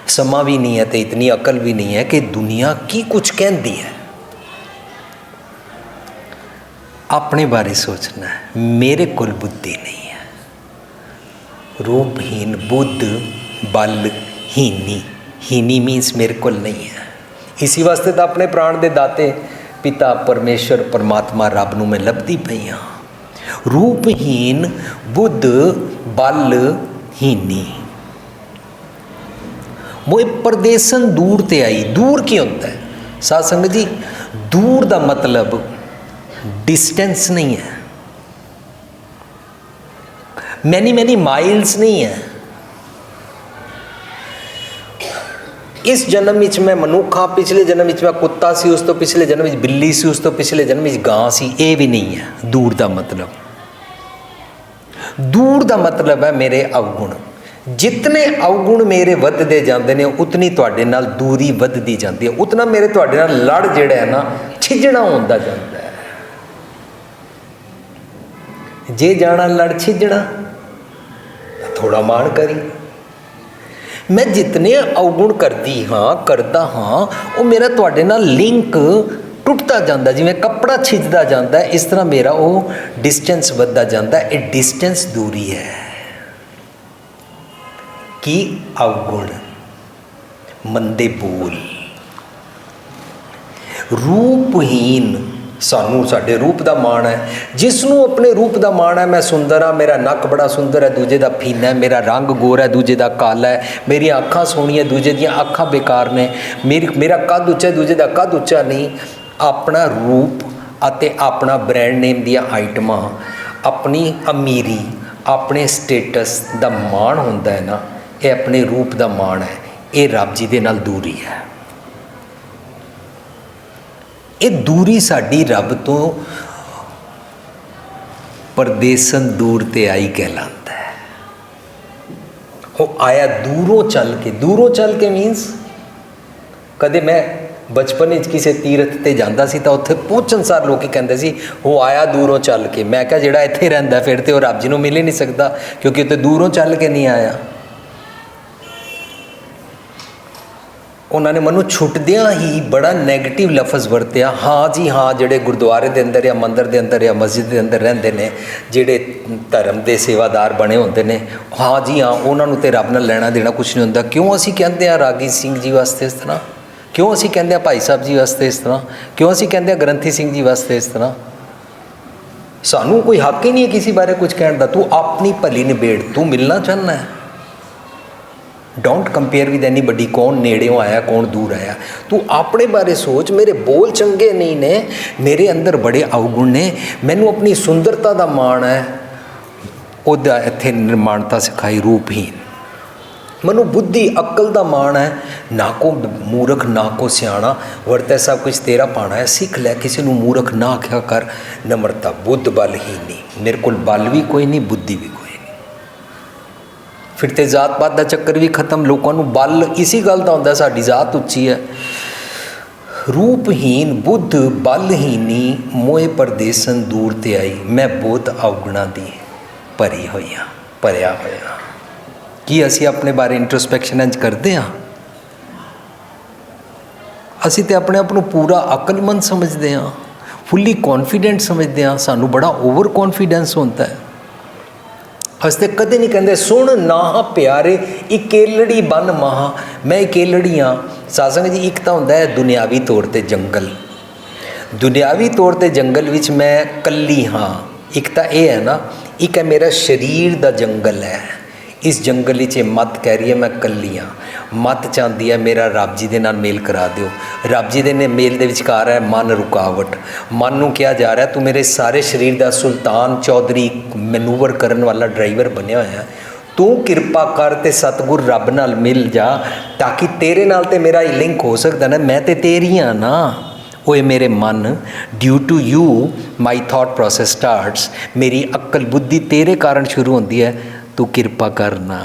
समा भी नहीं है तो इतनी अकल भी नहीं है कि दुनिया की कुछ कहती है। अपने बारे सोचना है, मेरे कुल बुद्धि नहीं है, रूपहीन, बुद्ध बलहीनी, हीनी मीन्स मेरे कुल नहीं है। इसी वास्ते तो अपने प्राण दे दाते पिता परमेश्वर परमात्मा रब नूं मैं लभदी पई हाँ। रूपहीन, बुद्ध बलहीनी, मोए परदेसन दूर ते आई। दूर की होता है साध संगत जी? दूर का मतलब डिस्टेंस नहीं है, मैनी माइल्स नहीं है। इस जन्म विच मैं मनुख हाँ, पिछले जन्म विच मैं कुत्ता सी, उस तो पिछले जन्म विच बिल्ली सी, उस तो पिछले जन्म विच गां सी, ये भी नहीं है दूर का मतलब। दूर का मतलब है मेरे अवगुण। जितने अवगुण मेरे वधदे जाते हैं उतनी तुहाडे नाल दूरी वधदी जाती है, उतना मेरे तुहाडे नाल लड़ जिहड़ा है ना छिजणा होंदा जाता है। जे जाना लड़ छिजणा थोड़ा मान करी। मैं जितने अवगुण करती हाँ करता हाँ वो मेरा तुहाडे नाल लिंक टुटता जाता, जिवें कपड़ा छिजदा जाता है इस तरह मेरा वो डिस्टेंस वधदा जाता है। ये डिस्टेंस दूरी है कि अवगुण, मंदे बोल, रूपहीन। सानू साडे रूप का माण है, जिसनों अपने रूप का माण है। मैं सुंदर हाँ, मेरा नक बड़ा सुंदर है, दूजे का फीना है, मेरा रंग गोरा है, दूजे का काला है, मेरी अखां सोहणियां, दूजे दियां अखां बेकार ने, मेरा कद उच्चा है, दूजे का कद उच्चा नहीं। अपना रूप अते अपना ब्रांड नेम दियां आइटमां, अपनी अमीरी, अपने स्टेटस का माण होंदा है ना, ये अपने रूप का माण है। ये रब जी दे नाल दूरी है। ये दूरी साडी रब तो परदेसन दूर ते आई कहलाता है। वो आया दूरों चल के मीनस कदे मैं बचपन किसी तीरथ ते जांदा सी तां उत्थे पहुंचण सार लोग कहंदे सी वो आया दूरों चल के। मैं क्या जिहड़ा इत्थे रहिंदा फिर ते वो रब जी नूं मिल ही नहीं सकता, क्योंकि उत्ते दूरों चल के नहीं आया। उन्होंने मैनू छुटदियाँ ही बड़ा नैगेटिव लफज वरत्या। हाँ जी हाँ, जिहड़े गुरुद्वारे के अंदर या मंदिर के अंदर या मस्जिद के अंदर रहिंदे ने, जिहड़े धर्म के सेवादार बने होंदे ने, हाँ जी हाँ, उन्होंने तो रब नाल लेना देना कुछ नहीं होंदा। क्यों असीं कहंदे आ रागी सिंह जी वास्ते इस तरह, क्यों असीं कहंदे आ भाई साहब जी वास्ते इस तरह, क्यों असीं कहंदे आ ग्रंथी सिंह जी वास्ते इस तरह। सानू कोई हक ही नहीं है किसी बारे कुछ कहने का। तू अपनी भली निबेड़, तू मिलना चाहना है। डोंट कंपेयर विद एनी बडी, कौन नेड़ों आया कौन दूर आया। तू अपने बारे सोच। मेरे बोल चंगे नहीं ने, मेरे अंदर बड़े अवगुण ने, मैनू अपनी सुंदरता का माण है, उहदा इत्थे निर्माणता सिखाई रूपहीन। मैनू बुद्धि अक्ल का माण है, ना को मूर्ख ना को सियाणा, वरतै सब कुछ तेरा पाना है। सीख लै, किसी नू मूर्ख ना आख्या कर। नम्रता, बुद्ध बल ही नहीं, मेरे को बल भी कोई नहीं, बुद्धि भी कोई। फिर तो जात पात का चक्कर भी खत्म। लोगों को बल इसी गल का होंदा, साडी जात उच्ची है। रूपहीन बुद्ध बलहीनी, मोए परदेसन दूर ते आई। मैं बहुत अवगुणा दी भरी हुई हाँ, भरिया होया। कि असी अपने बारे इंट्रोस्पैक्शन इंज करते हाँ? असी तो अपने आप को पूरा अकलमंद समझते हाँ, फुली कॉन्फिडेंट समझते हाँ। सानू बड़ा ओवर कॉन्फिडेंस होता है। हसते कदे नहीं कहते सुन ना प्यारे इकेलड़ी बन महा, मैं इकेलड़ी हाँ। सत्संग जी, एक तो होंदा है दुनियावी तौर पर जंगल, दुनियावी तौर पर जंगल विच मैं कल्ली हाँ। एक तो यह है ना, एक है मेरा शरीर का जंगल है। इस जंगल विच मत कह रही है मैं कल्ली हाँ। मत चाहती है मेरा रब जी दे नाल मेल करा दिओ। रब जी दे मेल दे विचकार है मन रुकावट। मन नूं किहा जा रहा है तू मेरे सारे शरीर का सुल्तान चौधरी मैनूवर करन वाला ड्राइवर बनया होया, तू किरपा कर ते सतगुर रब नाल मिल जा, ताकि तेरे नाल ते मेरा लिंक हो सकता ना। मैं ते तेरी हाँ ना। ओए मेरे मन, due to you my thought process starts. मेरी अक्ल बुद्धि तेरे कारण शुरू होती है। तू किरपा करना,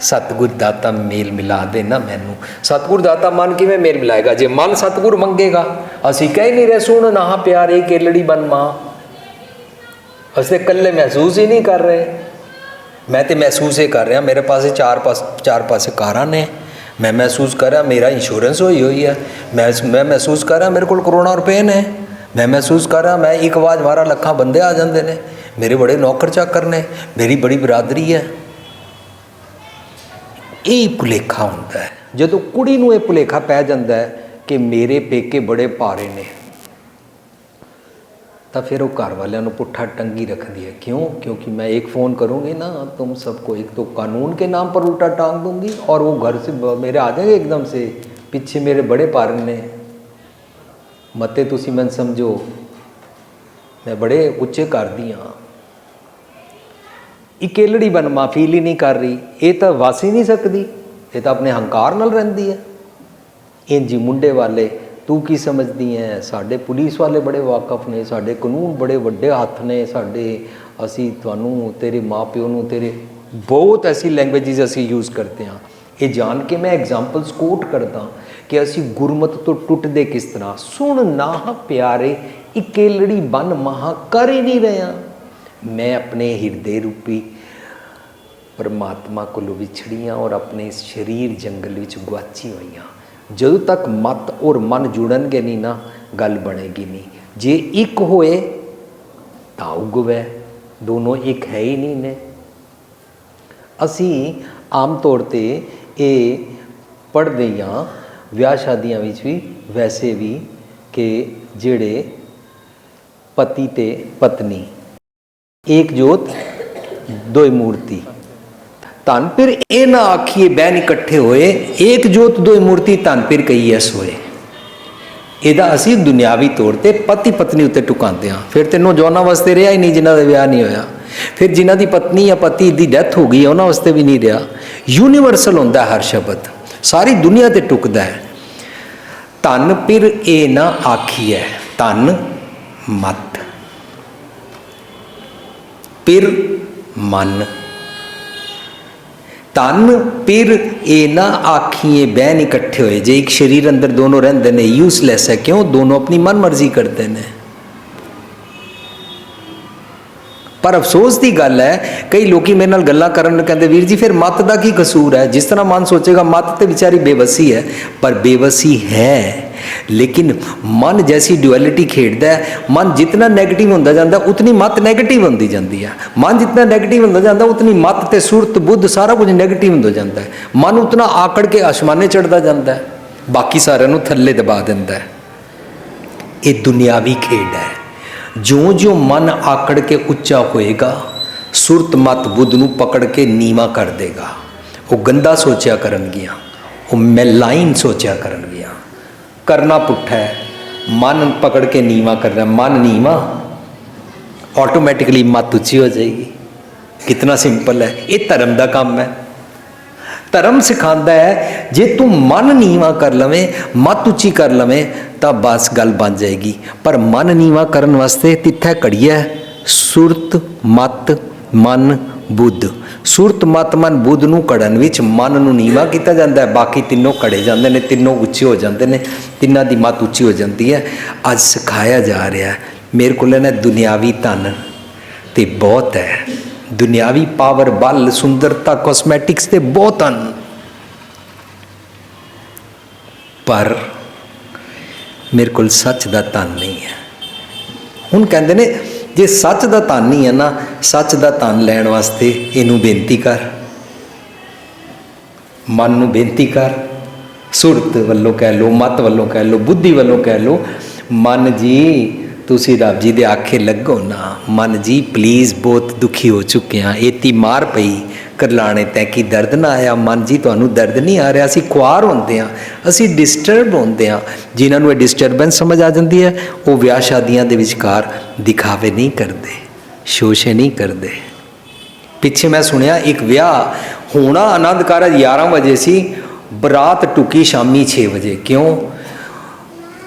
सतगुर दाता मेल मिला देना मैनू। सतगुर दाता मन किवें मेल मिलाएगा? जे मन सतगुर मंगेगा। असीं कह नहीं रहे सुन ना प्यारे केलड़ी बन मां, असीं कल्ले महसूस ही नहीं कर रहे। मैं तो महसूस ही कर रहा, मेरे पास चार पासे कारां ने, मैं महसूस कर रहा मेरा इंश्योरेंस हुई है, मैं महसूस कर रहा मेरे को करोड़ों रुपए ने, मैं महसूस कर रहा मैं एक आवाज़ मारा लखां बंदे आ जाते हैं, मेरे बड़े नौकर चाकर ने, मेरी बड़ी बरादरी है। ये भुलेखा होंदा है। जदों कुड़ी नूं ये भुलेखा पै जांदा है कि मेरे पेके बड़े भारे ने, तो फिर वो घर वालों को पुट्ठा टंगी रखती है। क्यों? क्योंकि मैं एक फ़ोन करूँगी ना तुम सबको, एक तो कानून के नाम पर उल्टा टांग दूंगी, और वो घर से मेरे आ जाएंगे एकदम से, पीछे मेरे बड़े भारे ने, मते तुसी मैन समझो मैं बड़े उच्चे घर दी हाँ। इकेलड़ी बन मां फील ही नहीं कर रही, ये तो वस ही नहीं सकती, ये तो अपने हंकार नाल रहिंदी है। इंज ही मुंडे वाले तू की समझदी है, साडे पुलिस वाले बड़े वाकफ ने, साडे कानून बड़े वड्डे हत्थ ने, साडे असी तुहानू तेरे माँ प्यो नू तेरे बहुत ऐसी लैंग्वेजिज असी यूज़ करते हैं। ये जान के मैं एग्जाम्पल्स कोट करदा कि असी गुरमत तो टुटदे किस तरह। सुन ना प्यारे इकेलड़ी बन महा कर ही नहीं रहा, मैं अपने हृदय रूपी परमात्मा को विछड़ी हाँ और अपने इस शरीर जंगल विच गुआची हुई हाँ। जदों तक मत और मन जुड़नगे नहीं ना गल बनेगी नहीं। जे एक होए तां उगवे, दोनों एक है ही नहीं ने। असी आम तौर पर ये पढ़ते हाँ विआह शादियां विच भी वैसे भी कि जेड़े पति ते पत्नी एक जोत दो मूर्ति, धन फिर ये ना आखिए बहन इकट्ठे होए एक जोत दो मूर्ति धन फिर कही है सोए। ਇਹਦਾ ਅਸੀਂ ਦੁਨਿਆਵੀ ਤੌਰ ਤੇ ਪਤੀ ਪਤਨੀ ਉੱਤੇ ਟੁਕਾਉਂਦੇ ਹਾਂ। ਫਿਰ ਤੇ ਨੌਜਵਾਨਾਂ ਵਾਸਤੇ ਰਿਹਾ ਹੀ ਨਹੀਂ ਜਿਨ੍ਹਾਂ ਦਾ ਵਿਆਹ ਨਹੀਂ ਹੋਇਆ, ਫਿਰ ਜਿਨ੍ਹਾਂ ਦੀ ਪਤਨੀ ਜਾਂ ਪਤੀ ਦੀ ਡੈਥ ਹੋ ਗਈ ਹੈ ਉਹਨਾਂ ਵਾਸਤੇ ਵੀ ਨਹੀਂ ਰਿਹਾ। ਯੂਨੀਵਰਸਲ ਹੁੰਦਾ ਹਰ ਸ਼ਬਦ, ਸਾਰੀ ਦੁਨੀਆ ਤੇ ਟੁਕਦਾ ਹੈ। ਧਨ ਪਿਰ ਇਹ ਨਾ ਆਖੀਐ, ਧਨ ਮਤ ਪਿਰ ਮਨ, तन पिर ए ना आखिए बहन इकट्ठे होए। जे एक शरीर अंदर दोनों रहते ने यूजलैस है, क्यों? दोनों अपनी मन मर्जी करते हैं। पर अफसोस की गल है कई लोग मेरे नाल गल्लां करन कहते वीर जी फिर मत का की कसूर है। जिस तरह मन सोचेगा मत तो बेचारी बेबसी है, पर बेबसी है लेकिन मन जैसी ड्यूअलिटी खेडदा है। मन जितना नैगेटिव होंदा जांदा उतनी मत नैगेटिव होंदी जांदी है। मन जितना नैगेटिव होंदा जांदा उतनी मत ते सुरत बुद्ध सारा कुछ नैगेटिव होंदा जांदा है। मन उतना आकड़ के आसमाने चढ़ता जाता है, बाकी सारे नूं थल्ले दबा दिंदा है। ये दुनियावी खेड है। ज्यों ज्यों मन आकड़ के उच्चा होएगा सुरत मत बुद्ध नूं पकड़ के नीवा कर देगा। वो गंदा सोचा करनगियां, वो मैलाइन सोचा करनगियां। करना पुट्ठा है, मन पकड़ के नीवा करना, मन नीवा ऑटोमैटिकली मत उच्ची हो जाएगी। कितना सिंपल है। ये धर्म का काम है। धर्म सिखाता है जे तू मन नीवा कर लवें, मत उच्ची कर लवें तो बस गल बन जाएगी। पर मन नीवा करन वास्ते तिथे कड़िया सुरत मत मन बुद्ध। सुरत मत मन बुद्ध नूं कड़न विच मन नूं नीवा किया जाता है, बाकी तीनों कड़े जाते हैं, तीनों उच्चे हो जाते हैं, तिन्हां दी मत उच्ची हो जाती है। अज सिखाया जा रहा है। मेरे को ना दुनियावी धन तो बहुत है, दुनियावी पावर बल सुंदरता कॉस्मैटिक्स ते बहुत हैं, पर मेरे को सच का धन नहीं है। हुण कहते ने जे सच का धन नहीं है ना, सच का धन लैण वास्ते इनू बेनती कर, मन नू बेनती कर, सुरत वल्लों कह लो, मत वल्लों कह लो, बुद्धि वल्लों कह लो। मन जी तुसी रब जी दे आखे लगो ना, मन जी प्लीज़ बहुत दुखी हो चुके हैं, इतनी मार पई करलाने तै कि दर्द ना आया। मन जी तुहानू दर्द नहीं आ रहा, असी खुआर होंदे हैं, असी डिस्टर्ब होंदे हैं। जिन्होंने ये डिस्टर्बेंस समझ आ जाती है वो विआह शादियां दे विचकार दिखावे नहीं करते, शोशे नहीं करते। पिछे मैं सुनिया एक विआह होना आनंद कारज 11 बजे सी, बरात टुकी शामी 6 बजे। क्यों?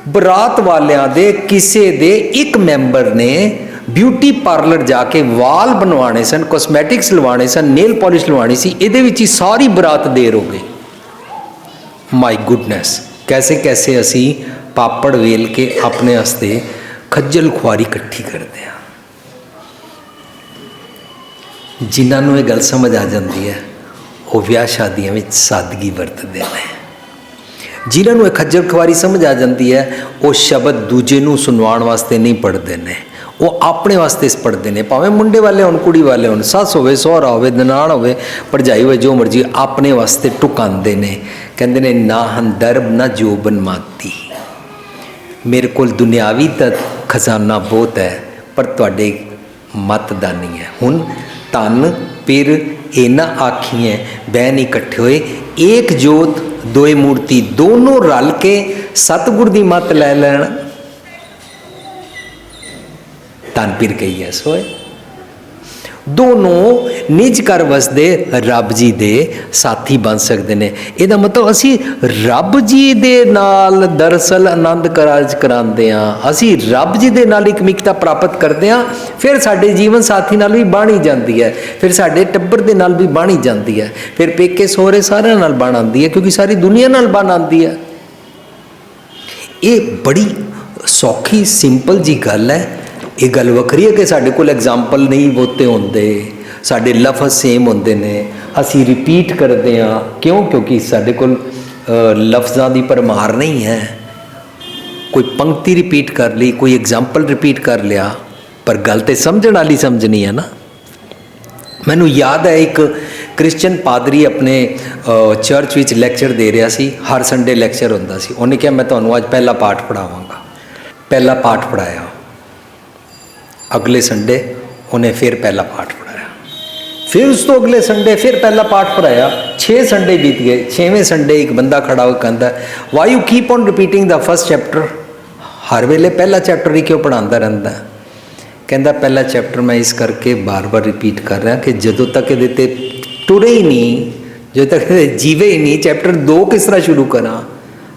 बरात वालियां दे किसे दे एक मैंबर ने ब्यूटी पार्लर जाके वाल बनवाने सन, कॉस्मैटिक्स लवाने सन, नेल पॉलिश लवानी सी, इहदे विच ही सारी बरात देर हो गई। माई गुडनैस, कैसे कैसे असी पापड़ वेल के अपने हस्ते खज्जल खुआरी इकट्ठी करते हैं। जिन्होंने ये गल समझ आ जाती है वो विआह शादियों में सादगी वरतते हैं। जिन्होंने ये खज्जल खुआरी समझ आ जाती है वो शब्द दूजे नूं सुनवाउण वास्ते नहीं पढ़ते हैं, वो अपने वास्ते पढ़ते हैं। भावें मुंडे वाले होण कुड़ी वाले होण, सस होवे सोहरा होवे ननाण होवे भरजाई होवे, जो मर्जी अपने वास्ते टुकांदे ने। कहंदे ने ना हंदर्ब ना जोबन माती। मेरे को दुनियावी तो खजाना बहुत है पर तुहाडे मत दा नहीं है। हुण धन पिर इना आखिए बहन इकट्ठे होए एक जोत दोए मूर्ति, दोनों रल के सतगुर दी मत लै लैण, धन पिर कही है सोए। दोनों ਨਿਜ ਕਰ ਵਸਦੇ ਰੱਬ ਜੀ ਦੇ ਸਾਥੀ ਬਣ ਸਕਦੇ ਨੇ। ਇਹਦਾ ਮਤਲਬ ਅਸੀਂ ਰੱਬ ਜੀ ਦੇ ਨਾਲ ਦਰਅਸਲ ਆਨੰਦ ਕਾਰਜ ਕਰਾਉਂਦੇ ਹਾਂ, ਅਸੀਂ ਰੱਬ ਜੀ ਦੇ ਨਾਲ ਇੱਕ ਮਿੱਕਤਾ ਪ੍ਰਾਪਤ ਕਰਦੇ ਹਾਂ, ਫਿਰ ਸਾਡੇ ਜੀਵਨ ਸਾਥੀ ਨਾਲ ਵੀ ਬਾਣੀ ਜਾਂਦੀ ਹੈ, ਫਿਰ ਸਾਡੇ ਟੱਬਰ ਦੇ ਨਾਲ ਵੀ ਬਾਣੀ ਜਾਂਦੀ ਹੈ, ਫਿਰ ਪੇਕੇ ਸਹੁਰੇ ਸਾਰਿਆਂ ਨਾਲ ਬਣ ਆਉਂਦੀ ਹੈ, ਕਿਉਂਕਿ ਸਾਰੀ ਦੁਨੀਆ ਨਾਲ ਬਣ ਆਉਂਦੀ ਹੈ। ਇਹ ਬੜੀ ਸੌਖੀ ਸਿੰਪਲ ਜੀ ਗੱਲ ਹੈ। ਇਹ ਗੱਲ ਵੱਖਰੀ ਹੈ ਕਿ ਸਾਡੇ ਕੋਲ ਐਗਜ਼ਾਮਪਲ ਨਹੀਂ ਬਹੁਤੇ ਹੁੰਦੇ, ਸਾਡੇ ਲਫ਼ਜ਼ ਸੇਮ ਹੁੰਦੇ ਨੇ, ਅਸੀਂ ਰਿਪੀਟ ਕਰਦੇ ਹਾਂ। ਕਿਉਂ? ਕਿਉਂਕਿ ਸਾਡੇ ਕੋਲ ਲਫ਼ਜ਼ਾਂ ਦੀ ਭਰਮਾਰ ਨਹੀਂ ਹੈ। ਕੋਈ ਪੰਕਤੀ ਰਿਪੀਟ ਕਰ ਲਈ, ਕੋਈ ਐਗਜ਼ਾਮਪਲ ਰਿਪੀਟ ਕਰ ਲਿਆ, ਪਰ ਗੱਲ ਤੇ ਸਮਝਣ ਵਾਲੀ ਸਮਝਣੀ ਹੈ ਨਾ। ਮੈਨੂੰ ਯਾਦ ਹੈ ਇੱਕ ਕ੍ਰਿਸਚਨ ਪਾਦਰੀ ਆਪਣੇ ਚਰਚ ਵਿੱਚ ਲੈਕਚਰ ਦੇ ਰਿਹਾ ਸੀ, ਹਰ ਸੰਡੇ ਲੈਕਚਰ ਹੁੰਦਾ ਸੀ। ਉਹਨੇ ਕਿਹਾ ਮੈਂ ਤੁਹਾਨੂੰ ਅੱਜ ਪਹਿਲਾ ਪਾਠ ਪੜ੍ਹਾਵਾਂਗਾ। ਪਹਿਲਾ ਪਾਠ ਪੜ੍ਹਾਇਆ, ਅਗਲੇ ਸੰਡੇ ਉਹਨੇ ਫਿਰ ਪਹਿਲਾ ਪਾਠ ਪੜ੍ਹਾਇਆ, ਫਿਰ ਉਸ ਤੋਂ ਅਗਲੇ ਸੰਡੇ ਫਿਰ ਪਹਿਲਾ ਪਾਠ ਪੜ੍ਹਾਇਆ। 6 ਸੰਡੇ ਬੀਤ ਗਏ। 6ਵੇਂ ਸੰਡੇ ਇੱਕ ਬੰਦਾ ਖੜਾ ਹੋ ਕੇ ਕਹਿੰਦਾ, why you keep on repeating the first chapter? ਹਰ ਵੇਲੇ ਪਹਿਲਾ ਚੈਪਟਰ ਹੀ ਕਿਉਂ ਪੜ੍ਹਾਉਂਦਾ ਰਹਿੰਦਾ? ਕਹਿੰਦਾ ਪਹਿਲਾ ਚੈਪਟਰ ਮੈਂ ਇਸ ਕਰਕੇ ਬਾਰ-ਬਾਰ ਰਿਪੀਟ ਕਰ ਰਿਹਾ ਕਿ ਜਦੋਂ ਤੱਕ ਇਹਦੇ 'ਤੇ ਟੁਰੇ ਹੀ ਨਹੀਂ, ਜਦੋਂ ਤੱਕ ਜੀਵੇ ਹੀ ਨਹੀਂ, ਚੈਪਟਰ 2 ਕਿਸ ਤਰ੍ਹਾਂ ਸ਼ੁਰੂ ਕਰਾਂ?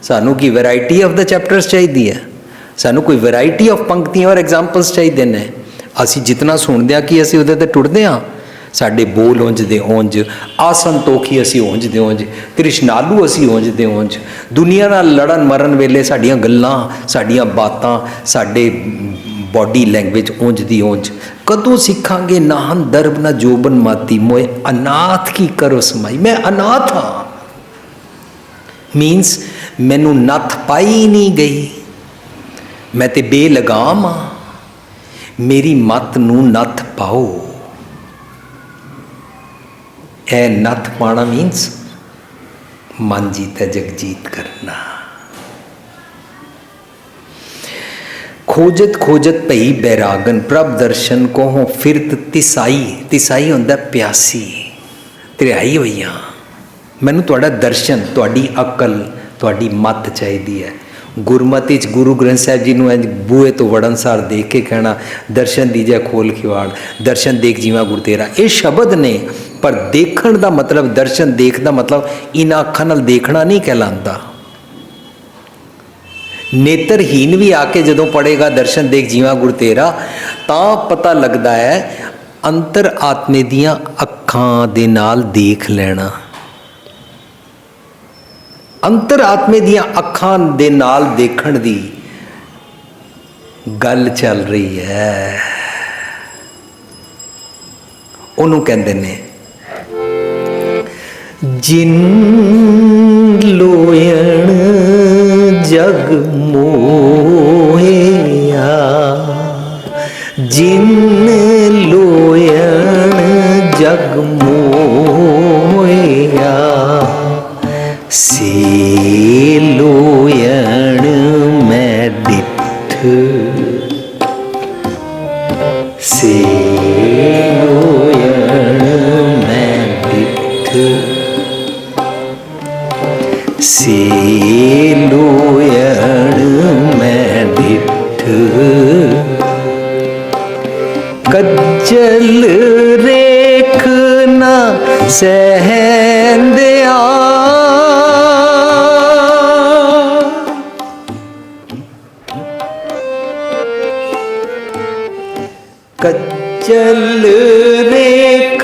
ਸਾਨੂੰ ਕੀ ਵੈਰਾਈਟੀ ਆਫ ਦਾ ਚੈਪਟਰਸ ਚਾਹੀਦੀ ਹੈ, ਸਾਨੂੰ ਕੋਈ ਵੈਰਾਈਟੀ ਆਫ ਪੰਕਤੀਆਂ ਔਰ ਐਗਜ਼ਾਮਪਲਸ ਚਾਹੀਦੇ ਨੇ। ਅਸੀਂ ਜਿਤਨਾ ਸੁਣਦੇ ਹਾਂ ਕਿ ਅਸੀਂ ਉਹਦੇ 'ਤੇ ਟੁੱਟਦੇ ਹਾਂ। ਸਾਡੇ ਬੋਲ ਉਂਝ ਦੇ ਉਂਝ, ਆਸੰਤੋਖੀ ਅਸੀਂ ਉਂਝ ਦੇ ਉਂਝ, ਤ੍ਰਿਸ਼ਨਾਲੂ ਅਸੀਂ ਉਂਝ ਦੇ ਉਂਝ, ਦੁਨੀਆ ਨਾਲ ਲੜਨ ਮਰਨ ਵੇਲੇ ਸਾਡੀਆਂ ਗੱਲਾਂ, ਸਾਡੀਆਂ ਬਾਤਾਂ, ਸਾਡੇ ਬੋਡੀ ਲੈਂਗੁਏਜ ਉਂਝ ਦੀ ਉਂਝ। ਕਦੋਂ ਸਿੱਖਾਂਗੇ ਨਾਹਨ ਦਰਬ ਨਾ ਜੋਬਨ ਮਾਤੀ ਮੋਏ ਅਨਾਥ ਕੀ ਕਰੋ ਸਮਾਈ। ਮੈਂ ਅਨਾਥ ਹਾਂ, ਮੀਨਸ ਮੈਨੂੰ ਨੱਥ ਪਾਈ ਨਹੀਂ ਗਈ, ਮੈਂ ਤੇ ਬੇਲਗਾਮ ਹਾਂ। ਮੇਰੀ ਮੱਤ ਨੂੰ ਨੱਥ ਪਾਓ। ਇਹ ਨੱਥ ਪਾਣਾ ਮੀਨਸ ਮਨ ਜੀਤੈ ਜਗਜੀਤ ਕਰਨਾ। ਖੋਜਤ ਖੋਜਤ ਭਈ ਬੈਰਾਗਨ ਪ੍ਰਭ ਦਰਸ਼ਨ ਕੋਹ ਫਿਰਤ ਤਿਸਾਈ। ਤਿਸਾਈ ਹੁੰਦਾ ਪਿਆਸੀ, ਧਿਆਈ ਹੋਈਆਂ। ਮੈਨੂੰ ਤੁਹਾਡਾ ਦਰਸ਼ਨ, ਤੁਹਾਡੀ ਅਕਲ, ਤੁਹਾਡੀ ਮੱਤ ਚਾਹੀਦੀ ਹੈ। ਗੁਰਮਤਿ 'ਚ ਗੁਰੂ ਗ੍ਰੰਥ ਸਾਹਿਬ ਜੀ ਨੂੰ ਇੰਝ ਬੂਹੇ ਤੋਂ ਵੜਨਸਾਰ ਦੇਖ ਕੇ ਕਹਿਣਾ, ਦਰਸ਼ਨ ਦੀਜੈ ਖੋਲ ਖਿਵਾੜ, ਦਰਸ਼ਨ ਦੇਖ ਜੀਵਾ ਗੁਰ ਤੇਰਾ। ਇਹ ਸ਼ਬਦ ਨੇ, ਪਰ ਦੇਖਣ ਦਾ ਮਤਲਬ, ਦਰਸ਼ਨ ਦੇਖ ਦਾ ਮਤਲਬ ਇਹਨਾਂ ਅੱਖਾਂ ਨਾਲ ਦੇਖਣਾ ਨਹੀਂ ਕਹਿਲਾਂਦਾ। ਨੇਤਰਹੀਨ ਵੀ ਆ ਕੇ ਜਦੋਂ ਪੜ੍ਹੇਗਾ ਦਰਸ਼ਨ ਦੇਖ ਜੀਵਾ ਗੁਰ ਤੇਰਾ, ਤਾਂ ਪਤਾ ਲੱਗਦਾ ਹੈ ਅੰਤਰ ਆਤਮੇ ਦੀਆਂ ਅੱਖਾਂ ਦੇ ਨਾਲ ਦੇਖ ਲੈਣਾ। ਅੰਤਰ ਆਤਮੇ ਦੀਆਂ ਅੱਖਾਂ ਦੇ ਨਾਲ ਦੇਖਣ ਦੀ ਗੱਲ ਚੱਲ ਰਹੀ ਹੈ। ਉਹਨੂੰ ਕਹਿੰਦੇ ਨੇ ਜਿਨ ਲੋਇਣ ਜਗ ਮੋਹਿਆ, ਜਿਨ ਲੋਇਣ ਜਗ ਮੋਹਿਆ, ਸੇ ਲੋਇਣ ਮੈਂ ਡਿਠ, ਸੇ ਲੋਇਣ ਮੈਂ ਡਿਠ, ਸੇ ਲੋਇਣ ਮੈਂ ਡਿਠ, ਕੱਜਲ ਰੇਖ ਨਾ ਸਹਿੰਦਿਆ, ਕੱਜਲ ਰੇਖ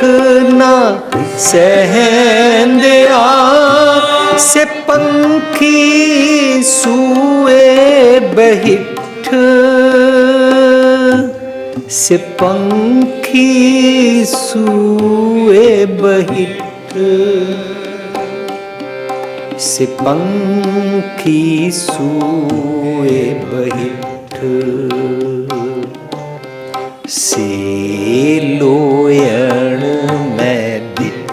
ਨਾ ਸਹਿੰਦਿਆ, ਸੇ ਪੰਖੀ ਸੂਏ ਬਹਿਠ, ਸੇ ਪੰਖੀ ਸੂਏ ਬਹਿਠ, ਸੇ ਪੰਖੀ ਸੂਏ ਬਹਿਠ, ਸੇ ਲੋਇਣ ਮੈਂ ਡਿਠ,